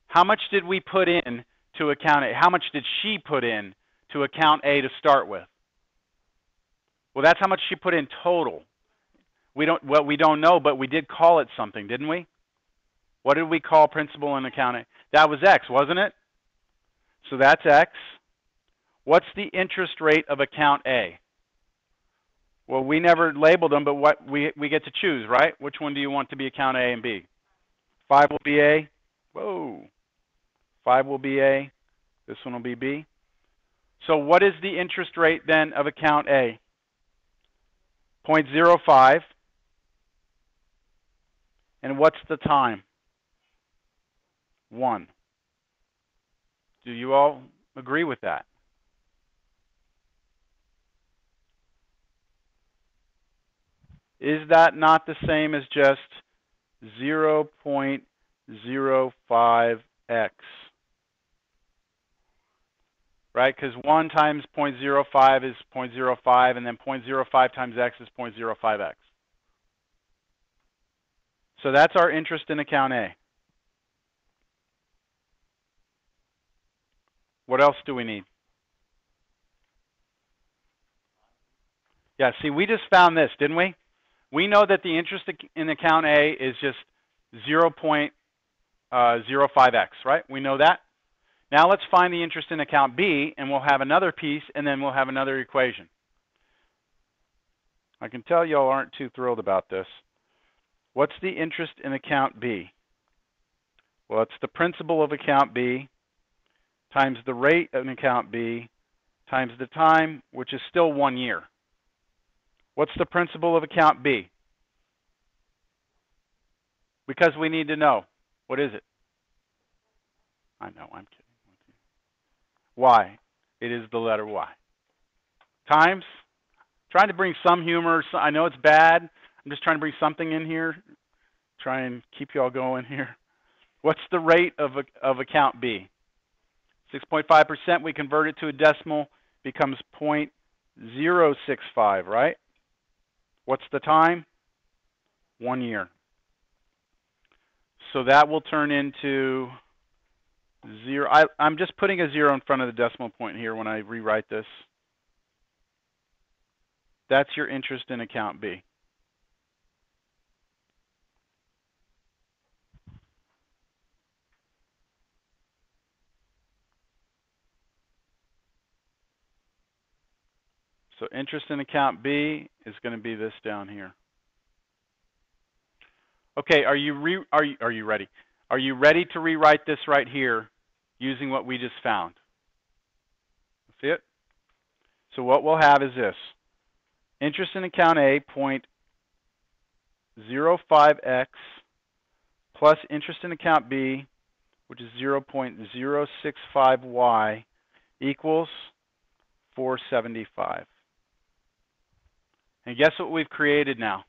How much did we put in to account A? How much did she put in to account A to start with? Well, that's how much she put in total. We don't know, but we did call it something, didn't we? What did we call principal in account A? That was X, wasn't it? So that's X. What's the interest rate of account A? Well, we never labeled them, but what we get to choose, right? Which one do you want to be account A and B? 5 will be A. Whoa. 5 will be A. This one will be B. So what is the interest rate then of account A? 0.05. And what's the time? 1. Do you all agree with that? Is that not the same as just 0.05x? Right? Because 1 times 0.05 is 0.05, and then 0.05 times x is 0.05x. So that's our interest in account A. What else do we need? Yeah, see, we just found this, didn't we? We know that the interest in account A is just 0.05x, right? We know that. Now let's find the interest in account B, and we'll have another piece, and then we'll have another equation. I can tell y'all aren't too thrilled about this. What's the interest in account B? Well, it's the principal of account B times the rate of account B times the time, which is still 1 year. What's the principal of account B? Because we need to know. What is it? I know, I'm kidding. Y. It is the letter Y. Times. Trying to bring some humor. I know it's bad. I'm just trying to bring something in here. Try and keep you all going here. What's the rate of account B? 6.5%. We convert it to a decimal. Becomes 0.065, right? What's the time? 1 year. So that will turn into 0. I'm just putting a 0 in front of the decimal point here when I rewrite this. That's your interest in account B. So interest in account B is going to be this down here. Okay, are you ready? Are you ready to rewrite this right here using what we just found? See it? So what we'll have is this. Interest in account A, 0.05x, plus interest in account B, which is 0.065y, equals 475. And guess what we've created now?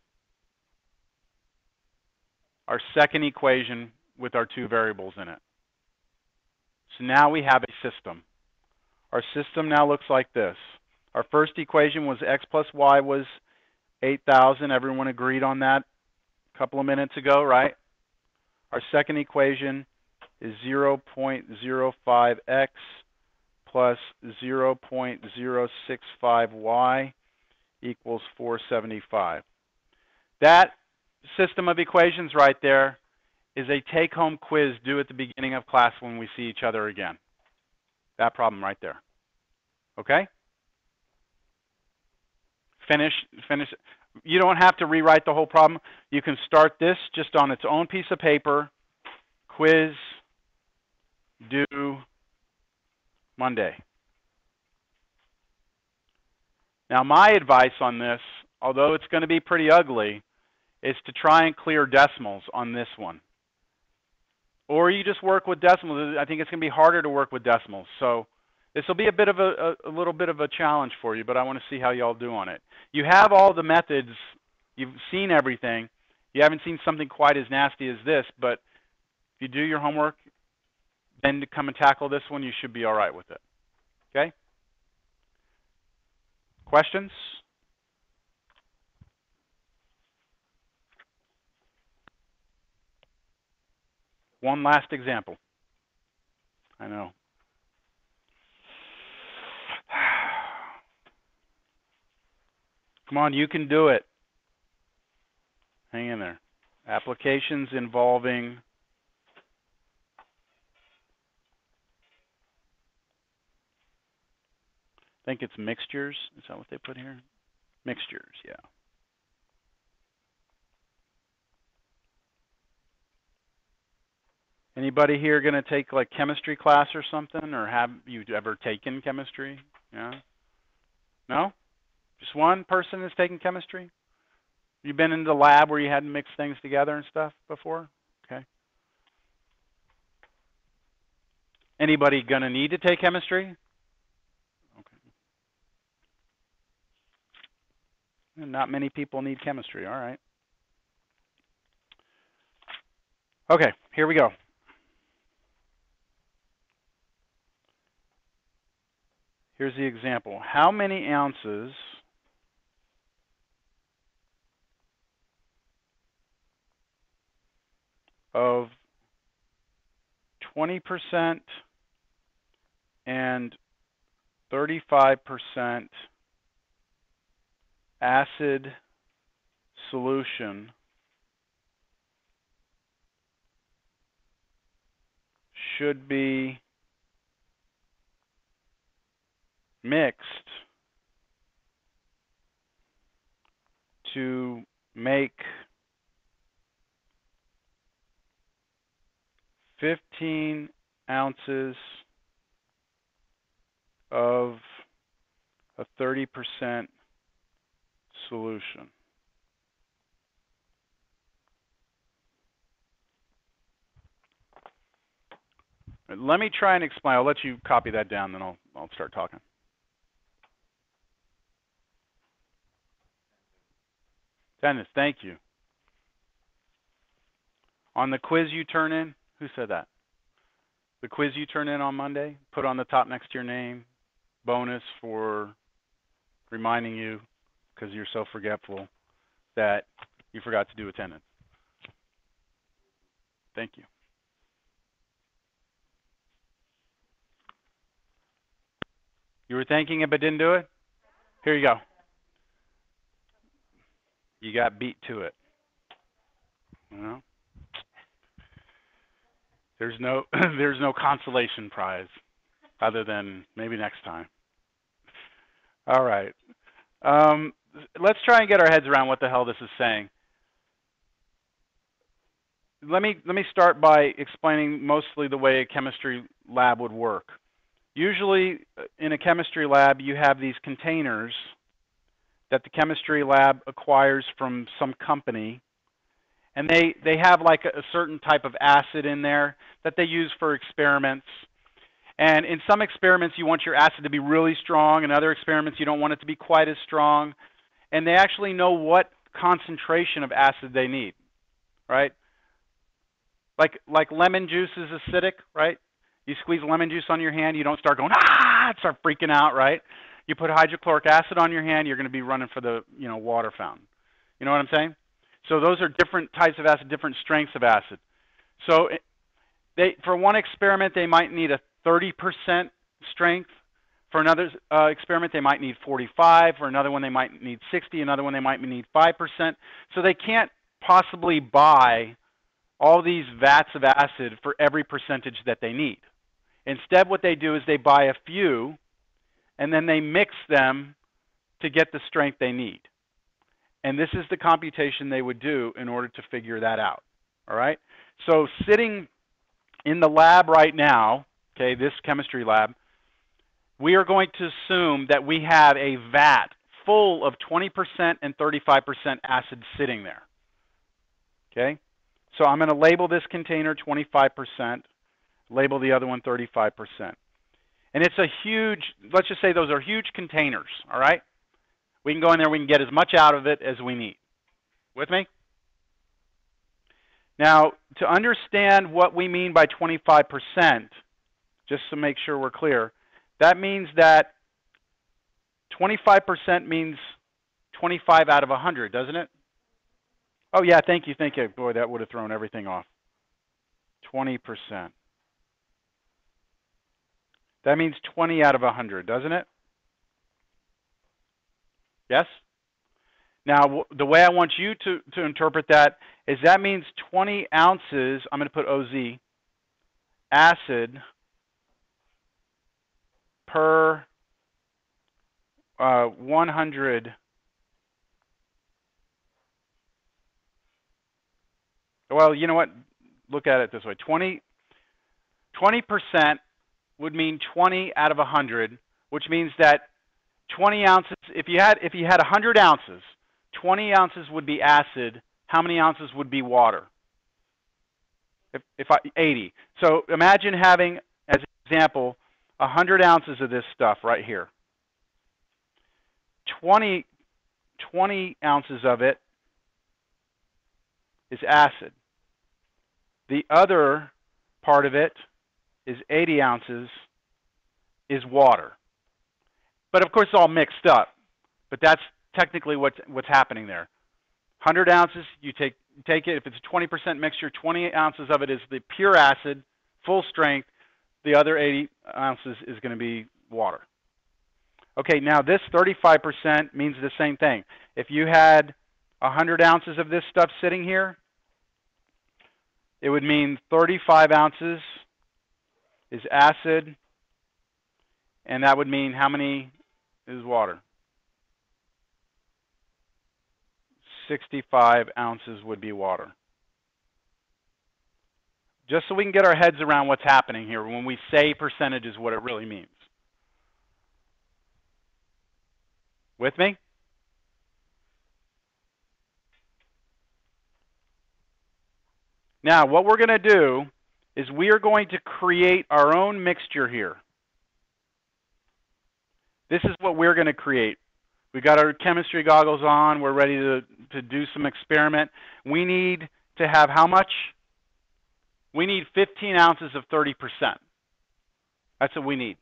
Our second equation with our two variables in it. So now we have a system. Our system now looks like this. Our first equation was x plus y was 8,000. Everyone agreed on that a couple of minutes ago, right? Our second equation is 0.05x plus 0.065y equals 475. That system of equations right there is a take-home quiz due at the beginning of class when we see each other again. That problem right there. Okay? Finish. You don't have to rewrite the whole problem. You can start this just on its own piece of paper. Quiz due Monday. Now my advice on this, although it's going to be pretty ugly, is to try and clear decimals on this one. Or you just work with decimals. I think it's going to be harder to work with decimals. So this will be a bit of a little bit of a challenge for you, but I want to see how y'all do on it. You have all the methods. You've seen everything. You haven't seen something quite as nasty as this, but if you do your homework, then to come and tackle this one, you should be all right with it. Okay? Questions? One last example. I know. Come on, you can do it. Hang in there. Applications involving I think it's mixtures. Is that what they put here? Mixtures, yeah. Anybody here going to take like chemistry class or something, or have you ever taken chemistry? Yeah. No? Just one person is taking chemistry? You been in the lab where you had to mix things together and stuff before? Okay. Anybody going to need to take chemistry? Okay. Not many people need chemistry. All right. Okay, here we go. Here's the example. How many ounces of 20% and 35% acid solution should be mixed to make 15 ounces of a 30% solution. Let me try and explain. I'll let you copy that down, then I'll start talking. Dennis, thank you. On the quiz you turn in, who said that? The quiz you turn in on Monday, put on the top next to your name, bonus for reminding you, because you're so forgetful, that you forgot to do attendance. Thank you. You were thinking it but didn't do it? Here you go. You got beat to it. You know? There's no there's no consolation prize other than maybe next time. All right. Let's try and get our heads around what the hell this is saying. Let me start by explaining mostly the way a chemistry lab would work. Usually in a chemistry lab, you have these containers that the chemistry lab acquires from some company, and they have like a certain type of acid in there that they use for experiments. And in some experiments, you want your acid to be really strong. In other experiments, you don't want it to be quite as strong. And they actually know what concentration of acid they need, right? Like lemon juice is acidic, right? You squeeze lemon juice on your hand, you don't start going, start freaking out, right? You put hydrochloric acid on your hand, you're going to be running for the water fountain. You know what I'm saying? So those are different types of acid, different strengths of acid. So for one experiment, they might need a 30% strength. For another experiment, they might need 45. For another one, they might need 60. Another one, they might need 5%. So they can't possibly buy all these vats of acid for every percentage that they need. Instead, what they do is they buy a few, and then they mix them to get the strength they need. And this is the computation they would do in order to figure that out. All right? So sitting in the lab right now, okay, this chemistry lab, we are going to assume that we have a vat full of 20% and 35% acid sitting there. Okay? So I'm going to label this container 25%, label the other one 35%. And it's a huge, let's just say those are huge containers, all right? We can go in there, we can get as much out of it as we need. With me? Now, to understand what we mean by 25%, just to make sure we're clear, that means that 25% means 25 out of 100, doesn't it? Oh, yeah, thank you. Boy, that would have thrown everything off. 20%. That means 20 out of 100, doesn't it? Yes? Now, the way I want you to interpret that is that means 20 ounces, I'm going to put OZ, acid per 100. Well, you know what? Look at it this way. 20% would mean 20 out of 100, which means that 20 ounces, if you had 100 ounces, 20 ounces would be acid. How many ounces would be water? 80. So imagine having, as an example, 100 ounces of this stuff right here. 20 ounces of it is acid. The other part of it is 80 ounces is water. But of course it's all mixed up. But that's technically what's happening there. 100 ounces, you take it, if it's a 20% mixture, 20 ounces of it is the pure acid, full strength. The other 80 ounces is going to be water. Okay, now this 35% means the same thing. If you had 100 ounces of this stuff sitting here, it would mean 35 ounces is acid, and that would mean how many is water? 65 ounces would be water. Just so we can get our heads around what's happening here when we say percentages, what it really means. With me? Now, what we're going to do is we are going to create our own mixture here. This is what we're going to create. We've got our chemistry goggles on. We're ready to do some experiment. We need to have how much? We need 15 ounces of 30%. That's what we need.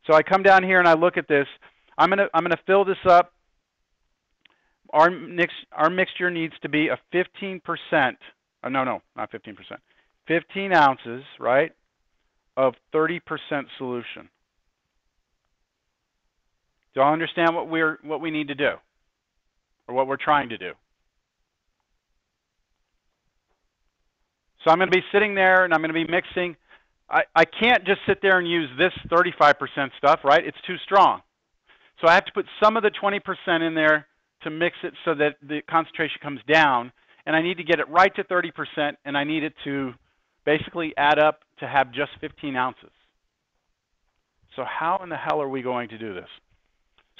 So I come down here and I look at this. I'm gonna fill this up. Our mixture needs to be a 15%. No, not 15%. 15 ounces, right, of 30% solution. Do y'all understand what we need to do, or what we're trying to do? So I'm going to be sitting there and I'm going to be mixing. I can't just sit there and use this 35% stuff, right? It's too strong. So I have to put some of the 20% in there to mix it so that the concentration comes down. And I need to get it right to 30%, and I need it to basically add up to have just 15 ounces. So how in the hell are we going to do this?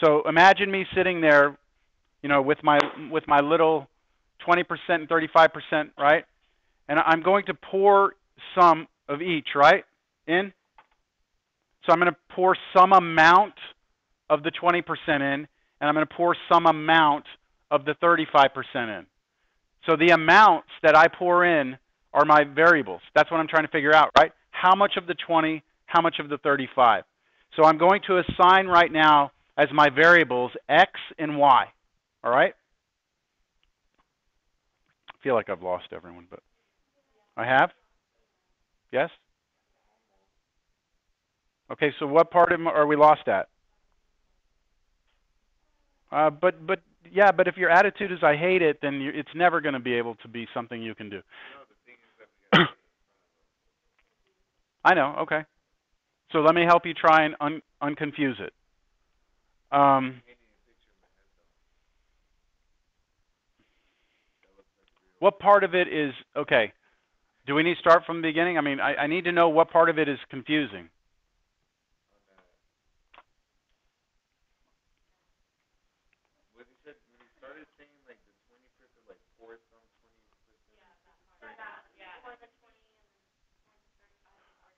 So imagine me sitting there, you know, with my little 20% and 35%, right? And I'm going to pour some of each, right, in. So I'm going to pour some amount of the 20% in, and I'm going to pour some amount of the 35% in. So the amounts that I pour in are my variables. That's what I'm trying to figure out, right? How much of the 20, how much of the 35? So I'm going to assign right now as my variables X and Y, all right? I feel like I've lost everyone, but I have? Yes? Okay, so what part of them are we lost at? But if your attitude is I hate it, then it's never going to be able to be something you can do. I know, okay. So let me help you try and unconfuse it. What part of it is, okay, do we need to start from the beginning? I mean, I need to know what part of it is confusing.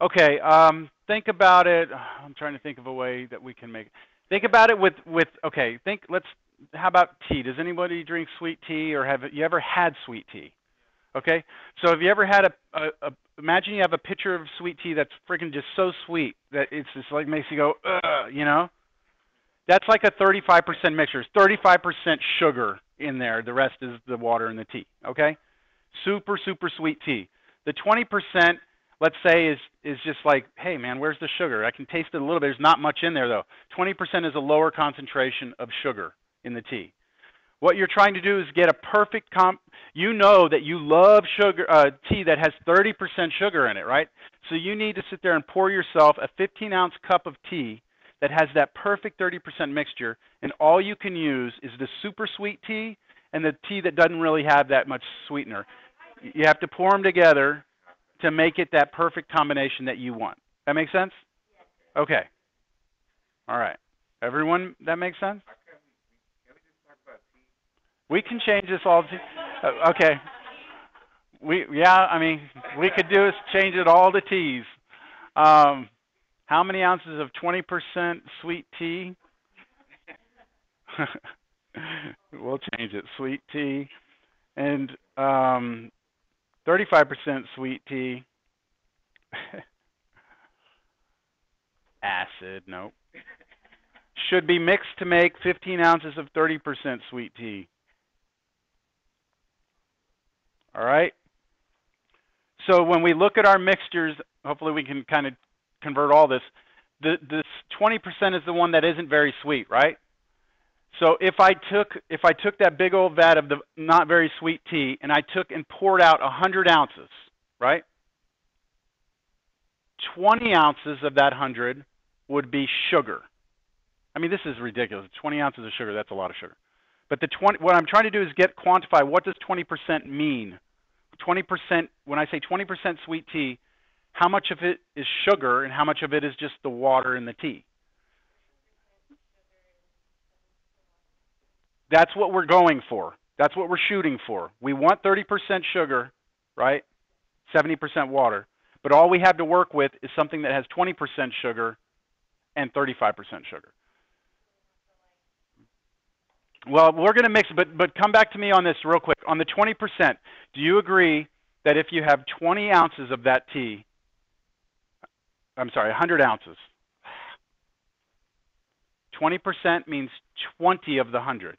Okay, think about it. I'm trying to think of a way that we can make it. Think about it with okay, how about tea? Does anybody drink sweet tea, or have you ever had sweet tea? Okay, so have you ever had imagine you have a pitcher of sweet tea that's freaking just so sweet that it's just like makes you go, ugh, you know? That's like a 35% mixture. It's 35% sugar in there. The rest is the water and the tea, okay? Super, super sweet tea. The 20%, let's say, is just like, hey, man, where's the sugar? I can taste it a little bit. There's not much in there, though. 20% is a lower concentration of sugar in the tea. What you're trying to do is get a perfect you know that you love sugar tea that has 30% sugar in it, right? So you need to sit there and pour yourself a 15-ounce cup of tea that has that perfect 30% mixture, and all you can use is the super sweet tea and the tea that doesn't really have that much sweetener. You have to pour them together to make it that perfect combination that you want. That make sense? Okay. All right. Everyone, that makes sense? We can change this all to, okay. I mean, we could do is change it all to teas. How many ounces of 20% sweet tea? We'll change it. Sweet tea. And 35% sweet tea. Acid, nope. Should be mixed to make 15 ounces of 30% sweet tea. All right? So when we look at our mixtures, hopefully we can kind of convert all this. This 20% is the one that isn't very sweet, right? So if I took that big old vat of the not very sweet tea and I took and poured out 100 ounces, right? 20 ounces of that 100 would be sugar. I mean, this is ridiculous. 20 ounces of sugar, that's a lot of sugar. But what I'm trying to do is quantify what does 20% mean. 20%, when I say 20% sweet tea, how much of it is sugar and how much of it is just the water in the tea? That's what we're going for. That's what we're shooting for. We want 30% sugar, right? 70% water. But all we have to work with is something that has 20% sugar and 35% sugar. Well, we're going to mix, but come back to me on this real quick. On the 20%, do you agree that if you have 20 ounces of that tea, 100 ounces, 20% means 20 of the 100.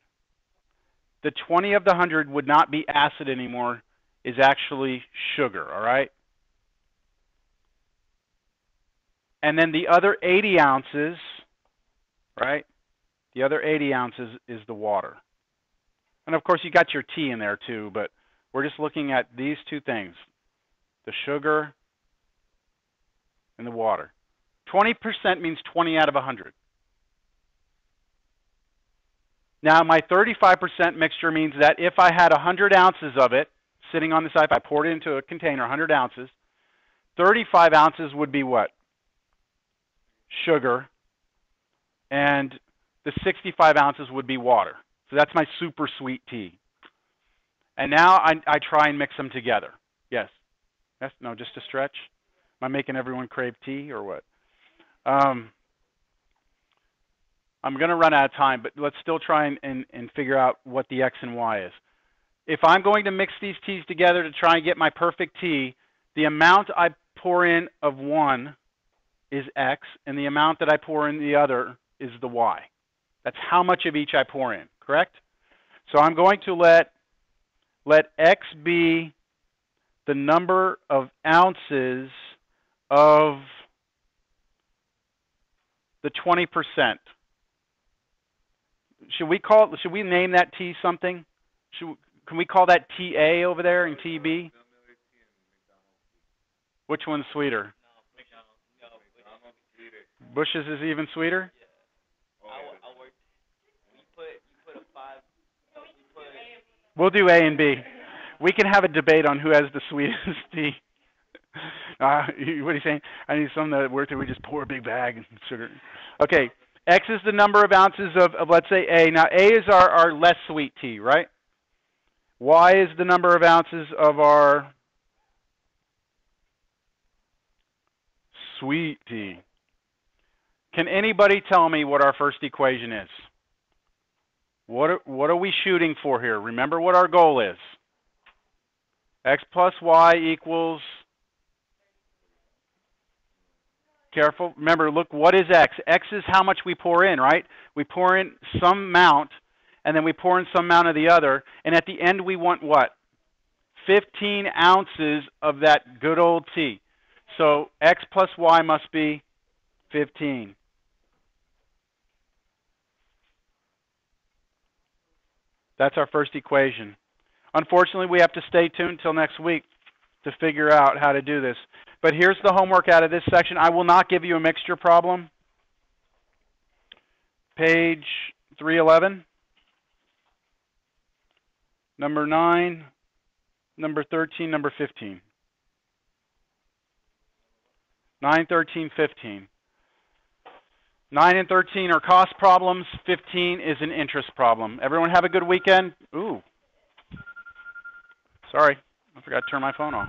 The 20 of the 100 would not be acid anymore, is actually sugar, all right? And then the other 80 ounces, right? The other 80 ounces is the water. And of course, you got your tea in there too, but we're just looking at these two things, the sugar and the water. 20% means 20 out of 100. Now, my 35% mixture means that if I had 100 ounces of it sitting on the side, if I poured it into a container, 100 ounces, 35 ounces would be what? Sugar. And the 65 ounces would be water. So that's my super sweet tea. And now I try and mix them together. Yes? Yes? No, just a stretch? Am I making everyone crave tea or what? I'm going to run out of time, but let's still try and figure out what the X and Y is. If I'm going to mix these teas together to try and get my perfect tea, the amount I pour in of one is X, and the amount that I pour in the other is the Y. That's how much of each I pour in, correct? So I'm going to let X be the number of ounces of the 20%. Should we name that T something? Can we call that TA over there and TB? Which one's sweeter? Bush's is even sweeter? We'll do A and B. We can have a debate on who has the sweetest tea. What are you saying? I need some that work that we just pour a big bag of sugar. Okay, X is the number of ounces of let's say A. Now, A is our less sweet tea, right? Y is the number of ounces of our sweet tea. Can anybody tell me what our first equation is? What are we shooting for here? Remember what our goal is. X plus Y equals, careful, remember, look, what is X? X is how much we pour in, right? We pour in some amount, and then we pour in some amount of the other, and at the end we want what? 15 ounces of that good old tea. So X plus Y must be 15. That's our first equation. Unfortunately, we have to stay tuned until next week to figure out how to do this. But here's the homework out of this section. I will not give you a mixture problem. Page 311. Number 9, number 13, number 15. 9, 13, 15. 9 and 13 are cost problems. 15 is an interest problem. Everyone have a good weekend. Ooh. Sorry, I forgot to turn my phone off.